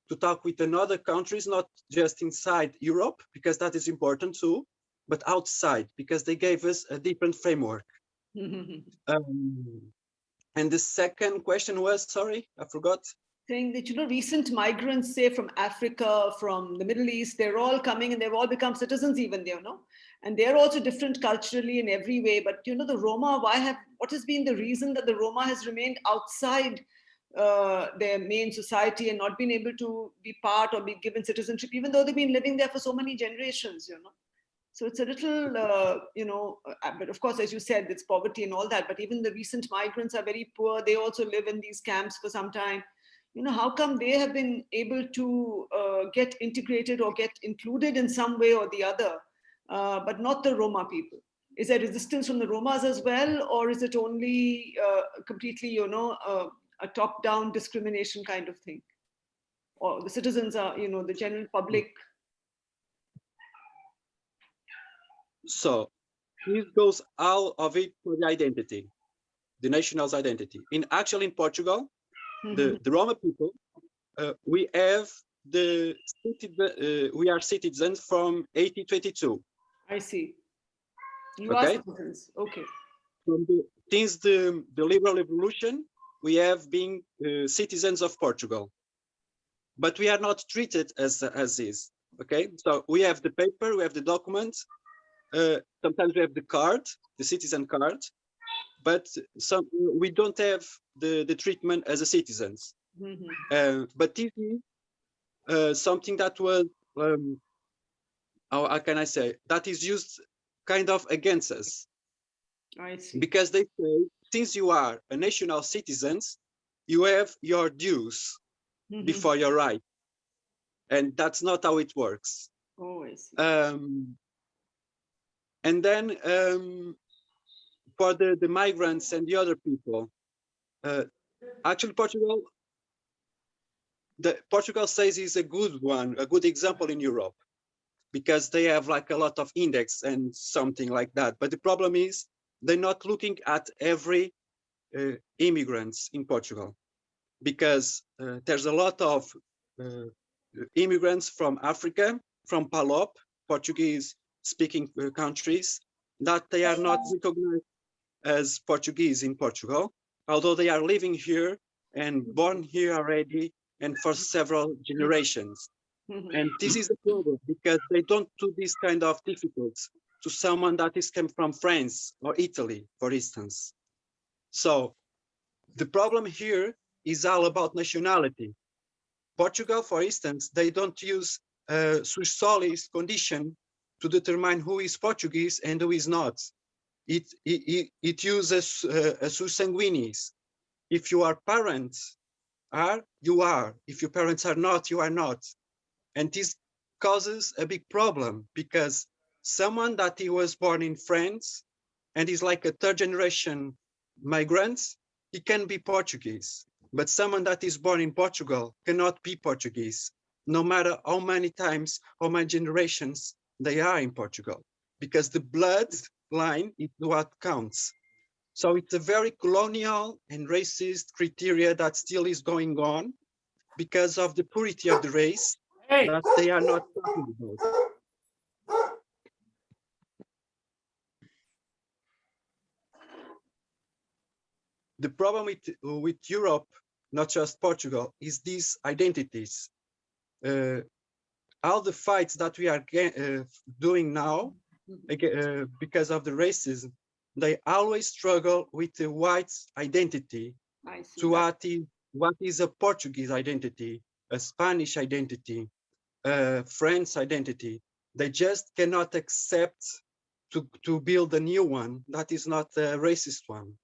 D: to talk with another countries, not just inside Europe, because that is important too, but outside, because they gave us a different framework. And the second question was, sorry, I forgot.
F: Saying that, recent migrants, say from Africa, from the Middle East, they're all coming and they've all become citizens even there, and they're also different culturally in every way. But, the Roma, what has been the reason that the Roma has remained outside their main society and not been able to be part or be given citizenship, even though they've been living there for so many generations, So it's a little, but of course, as you said, it's poverty and all that, but even the recent migrants are very poor. They also live in these camps for some time. How come they have been able to get integrated or get included in some way or the other, but not the Roma people? Is there resistance from the Romas as well, or is it only completely, a top-down discrimination kind of thing? Or the citizens are, the general public?
D: So this goes all of it for the identity, the national's identity. Actually in Portugal, the Roma people, we have we are citizens from 1822.
F: I see. You
D: Okay.
F: are citizens. Okay.
D: Since the liberal revolution, we have been citizens of Portugal, but we are not treated as is. Okay, so we have the paper, we have the documents. Sometimes we have the card, the citizen card, but we don't have the treatment as a citizens. But this is something that was, how can I say, that is used kind of against us.
F: I see.
D: Because they say, since you are a national citizens, you have your dues before your right. And that's not how it works.
F: Oh, I see.
D: And then for the migrants and the other people, actually Portugal says is a good one, a good example in Europe, because they have like a lot of index and something like that. But the problem is they're not looking at every immigrants in Portugal, because there's a lot of immigrants from Africa, from PALOP, Portuguese speaking countries, that they are not recognized as Portuguese in Portugal, although they are living here and born here already and for several generations. And this is the problem, because they don't do this kind of difficulties to someone that is come from France or Italy, for instance. So the problem here is all about nationality. Portugal, for instance, they don't use sui solis condition to determine who is Portuguese and who is not. It uses a sui sanguinis. If your parents are, you are. If your parents are not, you are not. And this causes a big problem, because someone that he was born in France and is like a third generation migrant, he can be Portuguese. But someone that is born in Portugal cannot be Portuguese, no matter how many times, how many generations they are in Portugal, because the blood line is what counts. So it's a very colonial and racist criteria that still is going on because of the purity of the race that they are not talking about. The problem with Europe, not just Portugal, is these identities. All the fights that we are doing now because of the racism, they always struggle with the white identity to what is a Portuguese identity, a Spanish identity, a French identity. They just cannot accept to build a new one that is not a racist one.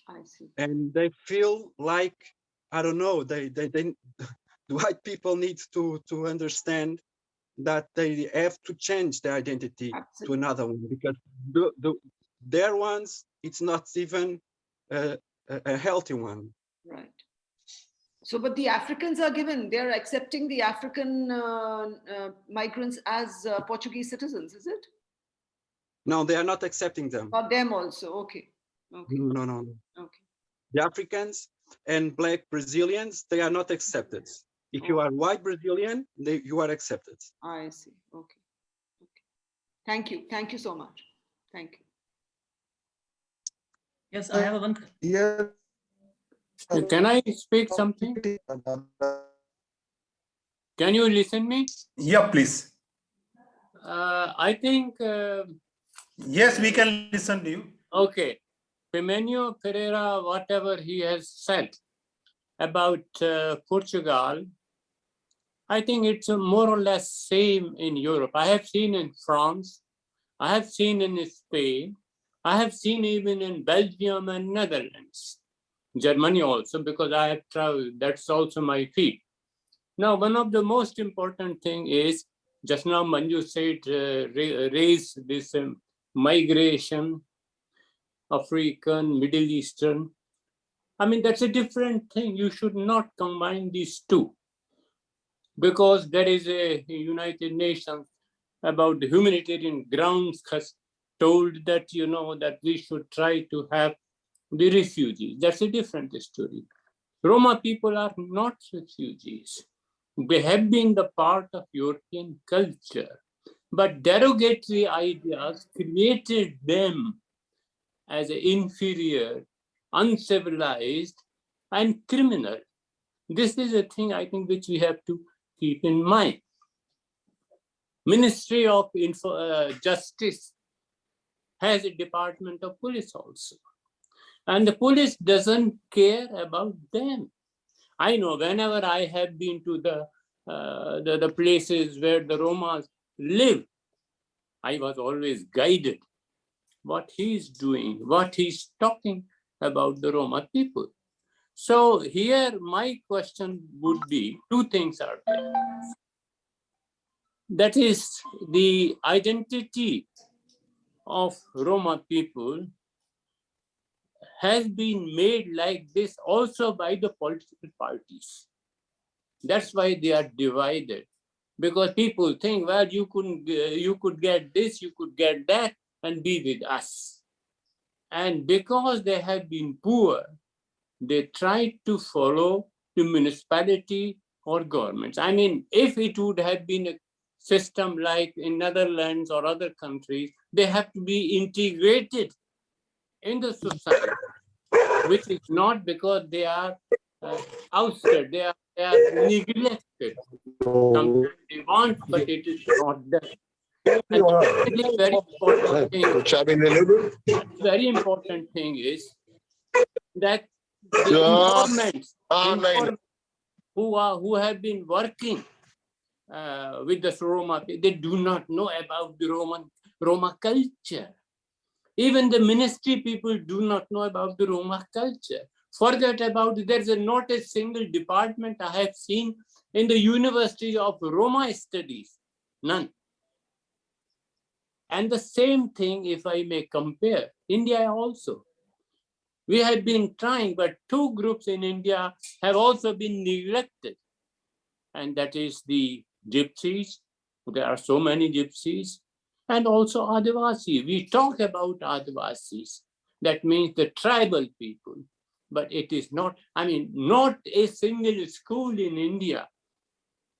F: I see.
D: And they feel like, I don't know, the white people need to understand that they have to change their identity to another one, because their ones, it's not even a healthy one.
F: Right. So, but the Africans are given, they're accepting the African migrants as Portuguese citizens, is it?
D: No, they are not accepting them.
F: Or them also, okay. Okay.
D: No.
F: Okay.
D: The Africans and Black Brazilians, they are not accepted. If you are white Brazilian, you are accepted.
F: I see. Okay. Okay. Thank you. Thank you so much. Thank you.
B: Yes, I have one.
E: Yeah.
G: Can I speak something? Can you listen me?
A: Yeah, please.
G: I think.
A: Yes, we can listen to you.
G: Okay. Pimenio Pereira, whatever he has said about Portugal, I think it's more or less same in Europe. I have seen in France, I have seen in Spain, I have seen even in Belgium and Netherlands, Germany also, because I have traveled, that's also my field. Now, one of the most important thing is, just now Manju said, raise this migration, African, Middle Eastern. I mean, that's a different thing. You should not combine these two, because there is a United Nations about the humanitarian grounds has told that, you know, that we should try to have the refugees. That's a different story. Roma people are not refugees. They have been the part of European culture, but derogatory ideas created them as inferior, uncivilized, and criminal. This is a thing I think which we have to keep in mind. Ministry of Justice has a department of police also. And the police doesn't care about them. I know whenever I have been to the places where the Romas live, I was always guided what he's doing, what he's talking about the Roma people. So here my question would be, two things are there. That is, the identity of Roma people has been made like this also by the political parties. That's why they are divided, because people think, well, you could get this, you could get that, and be with us. And because they have been poor, they try to follow the municipality or governments. I mean, if it would have been a system like in Netherlands or other countries, they have to be integrated in the society, which is not, because they are ousted, they are neglected. Sometimes they want, but it is not done. And the very important thing is that the informants who have been working with the Roma, they do not know about the Roma culture. Even the ministry people do not know about the Roma culture. Forget about it. There's not a single department I have seen in the University of Roma Studies. None. And the same thing, if I may compare, India also. We have been trying, but two groups in India have also been neglected. And that is the Gypsies. There are so many Gypsies. And also Adivasi. We talk about Adivasis. That means the tribal people. But it is not, I mean, not a single school in India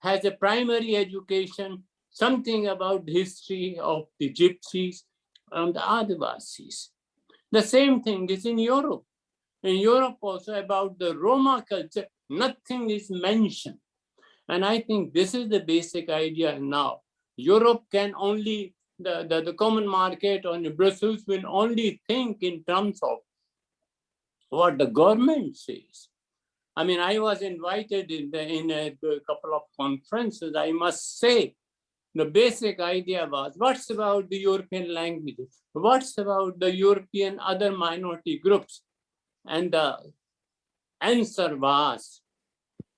G: has a primary education, something about the history of the Gypsies and the Adivasis. The same thing is in Europe. In Europe also, about the Roma culture, nothing is mentioned. And I think this is the basic idea now. Europe can only, the common market on Brussels will only think in terms of what the government says. I mean, I was invited in a couple of conferences. I must say, the basic idea was, what's about the European languages? What's about the European other minority groups? And the answer was,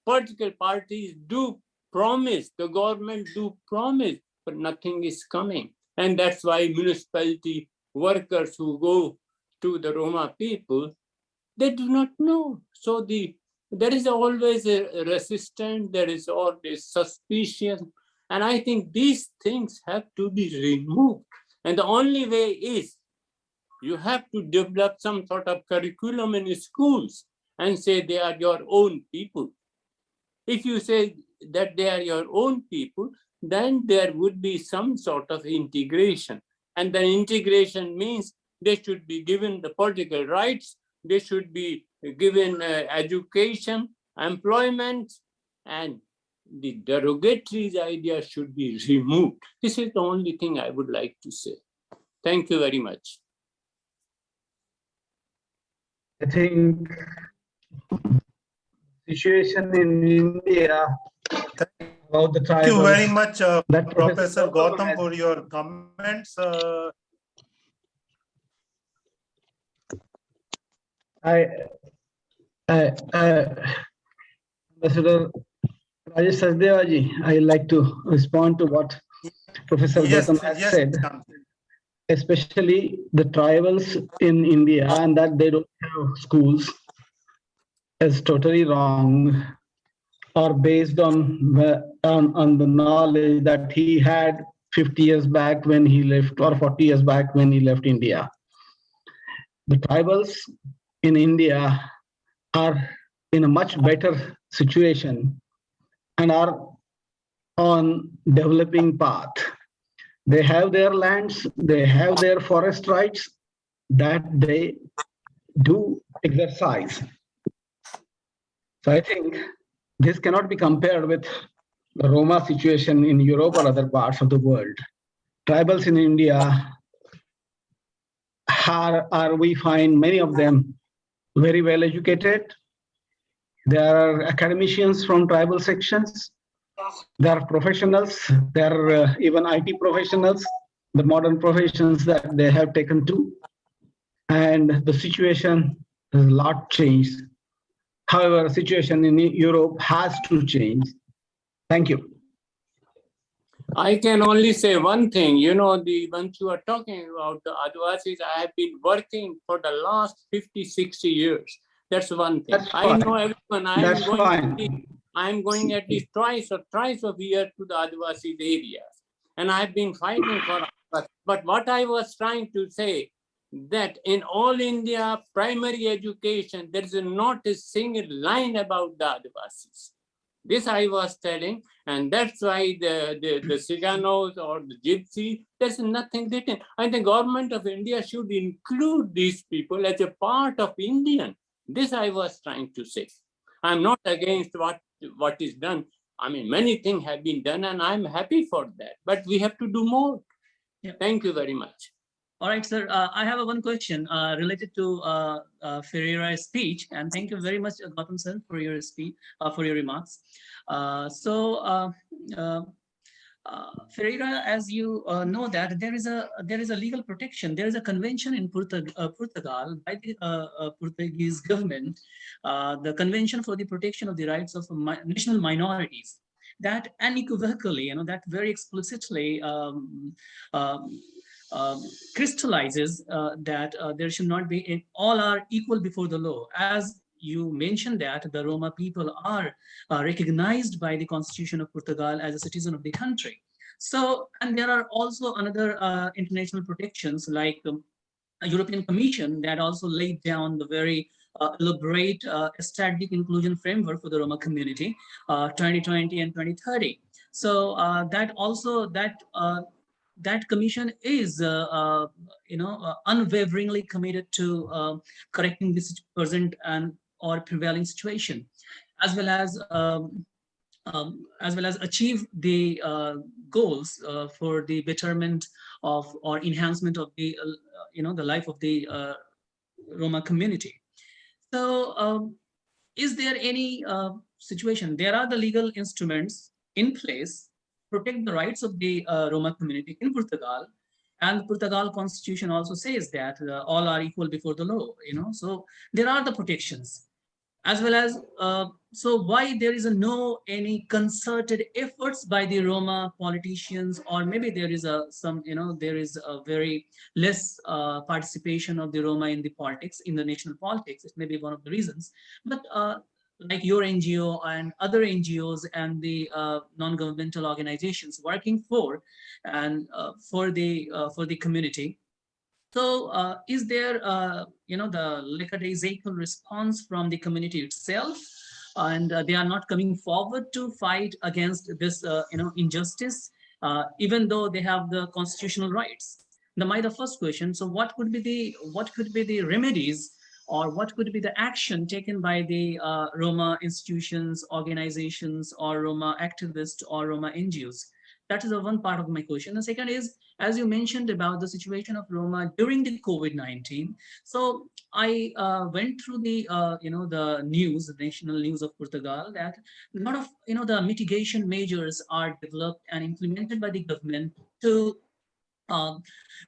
G: political parties do promise, the government do promise, but nothing is coming. And that's why municipality workers who go to the Roma people, they do not know. So there is always a resistance, there is always suspicion. And I think these things have to be removed. And the only way is you have to develop some sort of curriculum in schools and say they are your own people. If you say that they are your own people, then there would be some sort of integration. And then integration means they should be given the political rights, they should be given education, employment, and the derogatory idea should be removed. This is the only thing I would like to say. Thank you very much.
C: I think situation in India about the tribals.
A: Thank you very much,
C: that
A: Professor Gautam, for your comments.
C: Ambassador Rajesh Sachdevaji, I like to respond to what Professor Gautam has said, especially the tribals in India and that they don't have schools is totally wrong, or based on the knowledge that he had 50 years back when he left, or 40 years back when he left India. The tribals in India are in a much better situation and are on developing path. They have their lands, they have their forest rights that they do exercise. So I think this cannot be compared with the Roma situation in Europe or other parts of the world. Tribals in India we find many of them very well educated. There are academicians from tribal sections. There are professionals. There are even IT professionals, the modern professions that they have taken to. And the situation has a lot changed. However, situation in Europe has to change. Thank you.
G: I can only say one thing, once you are talking about the Adivasis, I have been working for the last 50, 60 years. That's one thing.
C: That's
G: I know
C: fine.
G: everyone. I'm going at least twice a year to the Adivasis areas. And I've been fighting for Adivasis. But what I was trying to say, that in all India primary education, there is not a single line about the Adivasis. This I was telling, and that's why the Ciganos or the Gypsy, there's nothing written. And the government of India should include these people as a part of Indian. This I was trying to say. I'm not against what is done. I mean, many things have been done, and I'm happy for that. But we have to do more.
B: Yeah.
G: Thank you very much.
B: All right, sir. I have one question related to Ferreira's speech, and thank you very much, Gautam sir, for your speech, for your remarks. Ferreira, as you know that there is a legal protection. There is a convention in Portugal by the Portuguese government, the Convention for the Protection of the Rights of National Minorities, that unequivocally, that very explicitly crystallizes that there should not be, all are equal before the law. As you mentioned that the Roma people are recognized by the Constitution of Portugal as a citizen of the country. So, and there are also another international protections like a European Commission that also laid down the very elaborate strategic inclusion framework for the Roma community, 2020 and 2030. So that commission is, unwaveringly committed to correcting this present and or prevailing situation, as well as achieve the goals for the betterment of or enhancement of the, the life of the Roma community. So, is there any situation? There are the legal instruments in place protect the rights of the Roma community in Portugal, and the Portugal constitution also says that all are equal before the law. So there are the protections, as well as so why there is any concerted efforts by the Roma politicians, or maybe there is there is a very less participation of the Roma in the politics, in the national politics. It may be one of the reasons, but like your NGO and other NGOs and the non-governmental organizations working for and for the community. So is there, the lackadaisical response from the community itself, and they are not coming forward to fight against this, injustice, even though they have the constitutional rights? The first question. So what could be the remedies, or what could be the action taken by the Roma institutions, organizations, or Roma activists, or Roma NGOs? That is the one part of my question. The second is, as you mentioned about the situation of Roma during the COVID-19. So I went through the, the news, the national news of Portugal, that a lot of, the mitigation measures are developed and implemented by the government to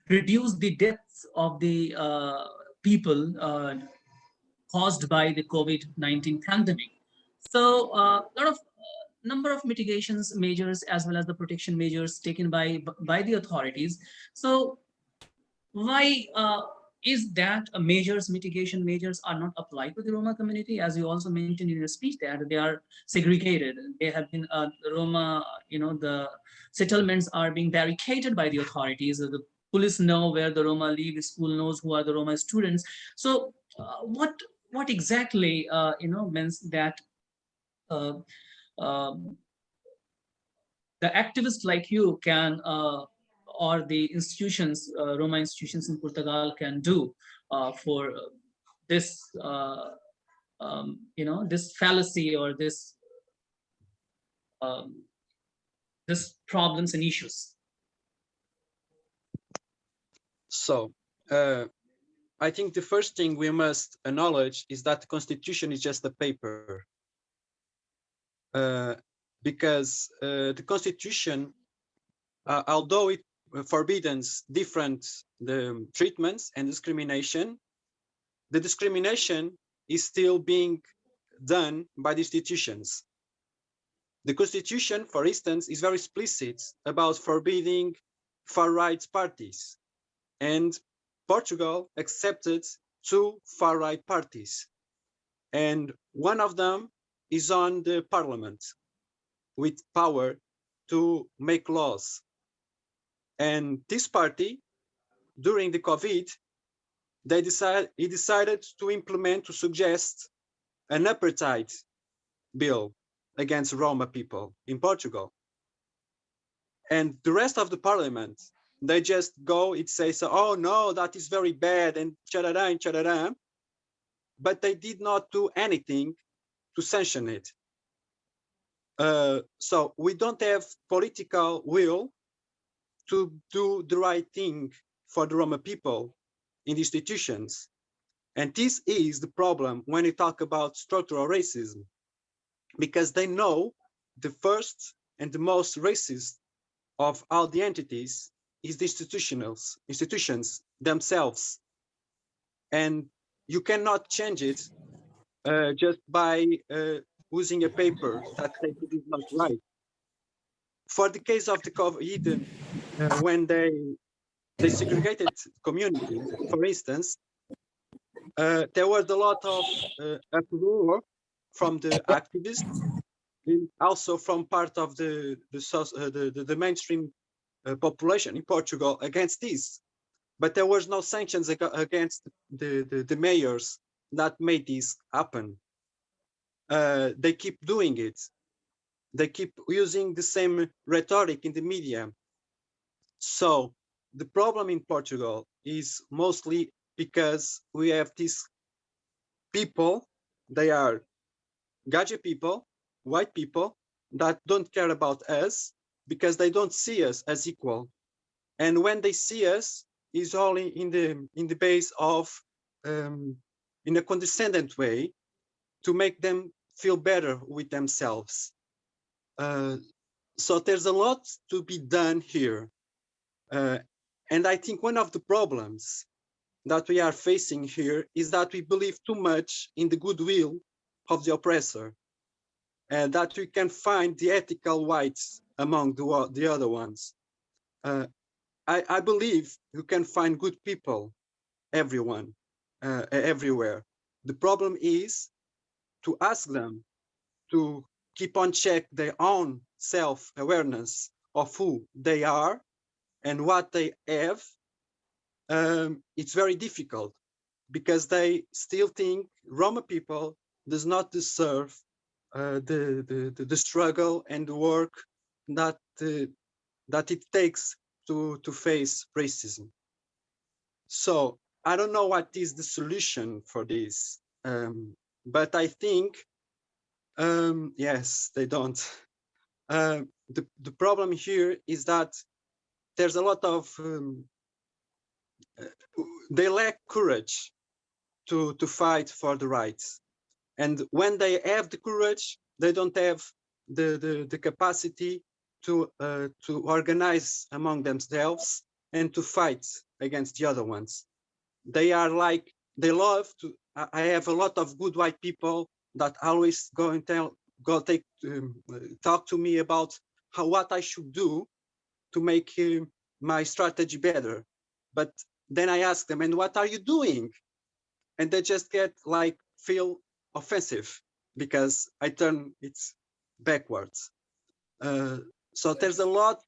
B: reduce the deaths of the people caused by the COVID-19 pandemic. So a lot of number of mitigations measures as well as the protection measures taken by the authorities. So why is that mitigation measures are not applied to the Roma community? As you also mentioned in your speech, that they are segregated. They have been Roma, the settlements are being barricaded by the authorities. The police know where the Roma live, the school knows who are the Roma students. So what exactly, means that the activists like you can, or the institutions, Roma institutions in Portugal can do for this, this fallacy, or this problems and issues?
D: So I think the first thing we must acknowledge is that the constitution is just a paper. Because the constitution, although it forbids different treatments and discrimination, the discrimination is still being done by the institutions. The constitution, for instance, is very explicit about forbidding far-right parties, and Portugal accepted 2 far-right parties, and one of them is on the parliament with power to make laws. And this party, during the COVID, he decided to suggest an apartheid bill against Roma people in Portugal. And the rest of the parliament, they just go, it says, oh no, that is very bad, and chadada and chadada, but they did not do anything to sanction it. So we don't have political will to do the right thing for the Roma people in the institutions. And this is the problem when you talk about structural racism, because they know the first and the most racist of all the entities is the institutions themselves. And you cannot change it just by using a paper that says it is not right. For the case of the COVID, when they segregated communities, for instance, there was a lot of uproar from the activists, and also from part of the mainstream population in Portugal against this. But there was no sanctions against the mayors that made this happen. They keep doing it. They keep using the same rhetoric in the media. So the problem in Portugal is mostly because we have these people, they are gadget people, white people, that don't care about us because they don't see us as equal. And when they see us, is only in the base of in a condescending way to make them feel better with themselves. So there's a lot to be done here. And I think one of the problems that we are facing here is that we believe too much in the goodwill of the oppressor, and that we can find the ethical whites among the other ones. I believe you can find good people, everywhere. The problem is to ask them to keep on check their own self-awareness of who they are and what they have. It's very difficult because they still think Roma people does not deserve the struggle and the work that it takes to face racism. So I don't know what is the solution for this, but I think yes, they don't. The problem here is that there's a lot of they lack courage to fight for the rights, and when they have the courage, they don't have the capacity to organize among themselves and to fight against the other ones. They are like, they love to. I have a lot of good white people that always go and talk to me about what I should do to make my strategy better. But then I ask them, and what are you doing? And they just get like feel offensive because I turn it backwards. So there's a lot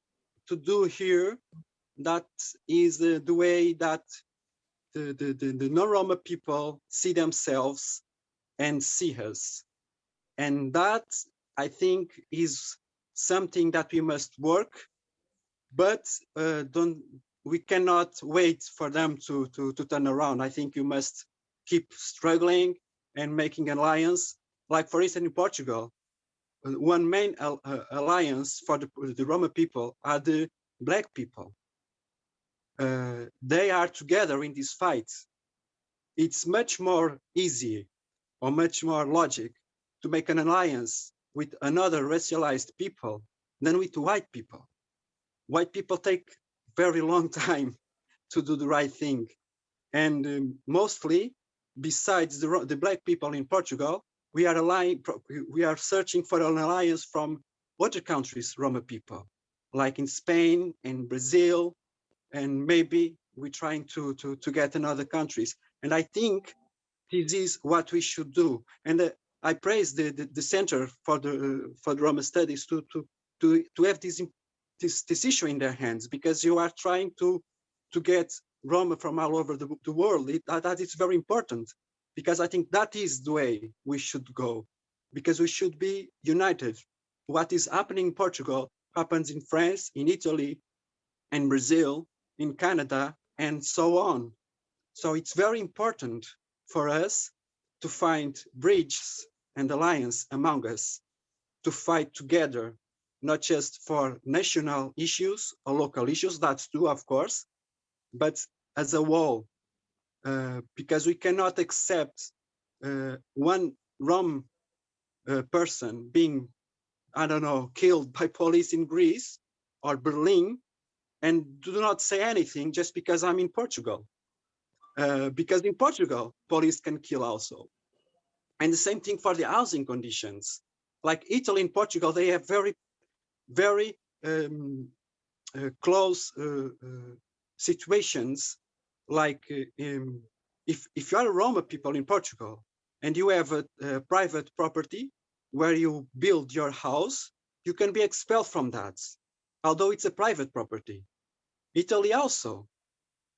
D: to do here. That is the way that the non-Roma people see themselves and see us. And that, I think, is something that we must work, but we cannot wait for them to turn around. I think you must keep struggling and making alliance. Like, for instance, in Portugal, one main alliance for the Roma people are the Black people. They are together in this fight. it's much more easy or much more logic to make an alliance with another racialized people than with white people. White people take very long time to do the right thing. And mostly, besides the black people in Portugal, we are searching for an alliance from other countries, Roma people, like in Spain and Brazil, and maybe we're trying to get in other countries. And I think this is what we should do. And I praise the Center for the Roma Studies to have this issue in their hands, because you are trying to get Roma from all over the world. That is very important, because I think that is the way we should go, because we should be united. What is happening in Portugal happens in France, in Italy, in Brazil, in Canada, and so on. So it's very important for us to find bridges and alliance among us, to fight together, not just for national issues or local issues, that's true, of course, but as a whole, because we cannot accept one Rom person being, I don't know, killed by police in Greece or Berlin, and do not say anything just because I'm in Portugal. Because in Portugal, police can kill also. And the same thing for the housing conditions. Like Italy and Portugal, they have very, very close situations. Like if you are a Roma people in Portugal and you have a private property where you build your house, you can be expelled from that, although it's a private property. Italy also.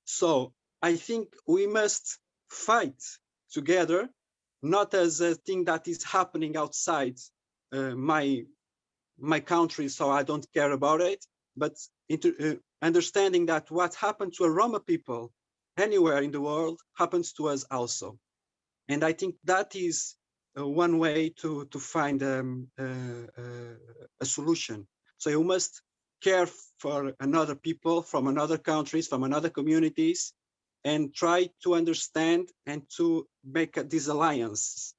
D: So I think we must fight together, not as a thing that is happening outside my country, so I don't care about it, but understanding that what happened to a Roma people anywhere in the world happens to us also. And I think that is one way to find a solution. So you must care for another people from another countries, from another communities, and try to understand and to make this alliance.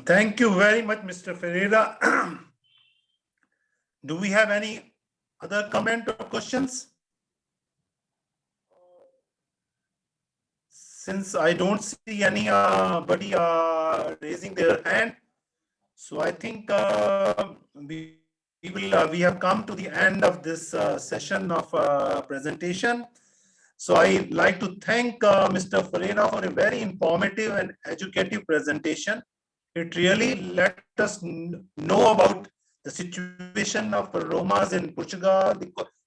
A: Thank you very much, Mr. Ferreira. Do we have any other comment or questions? Since I don't see anybody raising their hand, so I think we have come to the end of this session of presentation. So I'd like to thank Mr. Ferreira for a very informative and educative presentation. It really let us know about the situation of Romas in Portugal,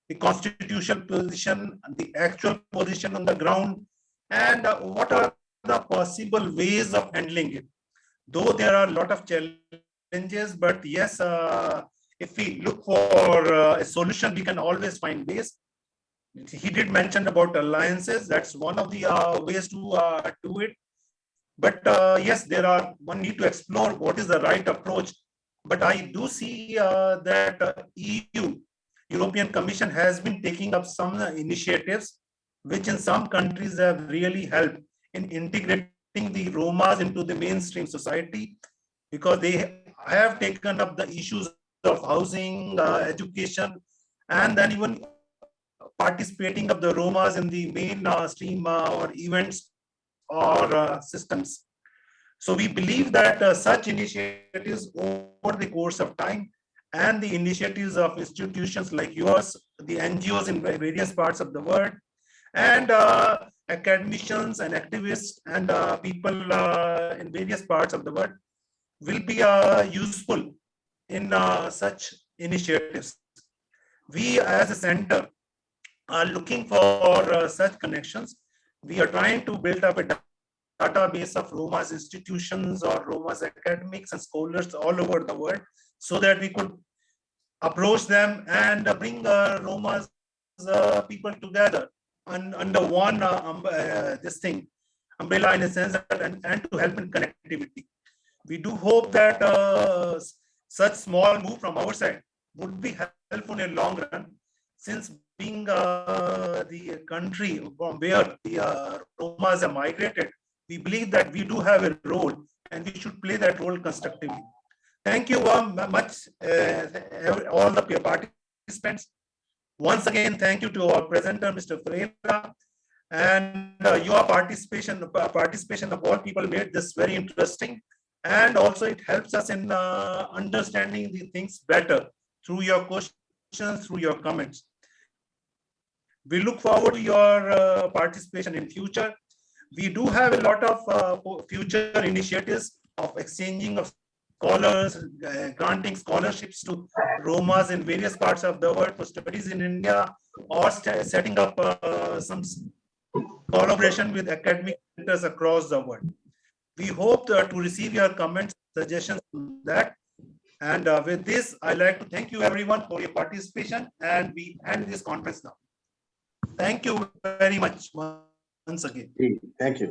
A: the constitutional position, the actual position on the ground, and what are the possible ways of handling it. Though there are a lot of challenges, but yes, if we look for a solution, we can always find ways. He did mention about alliances. That's one of the ways to do it. But yes, one need to explore what is the right approach. But I do see that EU, European Commission, has been taking up some initiatives, which in some countries have really helped in integrating the Romas into the mainstream society, because they have taken up the issues of housing, education, and then even participating of the Romas in the mainstream or events or systems. So we believe that such initiatives over the course of time, and the initiatives of institutions like yours, the NGOs in various parts of the world, and academicians and activists and people in various parts of the world will be useful in such initiatives. We as a center are looking for such connections. We are trying to build up a database of Roma's institutions or Roma's academics and scholars all over the world, so that we could approach them and bring Roma's people together under one umbrella, in a sense, and to help in connectivity. We do hope that Such small move from our side would be helpful in the long run, since being the country from where the Romas are migrated, we believe that we do have a role and we should play that role constructively. Thank you much, all the participants. Once again, thank you to our presenter, Mr. Ferreira, and your participation of all people made this very interesting. And also it helps us in understanding the things better through your questions, through your comments. We look forward to your participation in future. We do have a lot of future initiatives of exchanging of scholars, granting scholarships to Romas in various parts of the world for studies in India, or setting up some collaboration with academic centers across the world. We hope to receive your comments, suggestions on that. And with this, I'd like to thank you everyone for your participation, and we end this conference now. Thank you very much once again.
H: Thank you.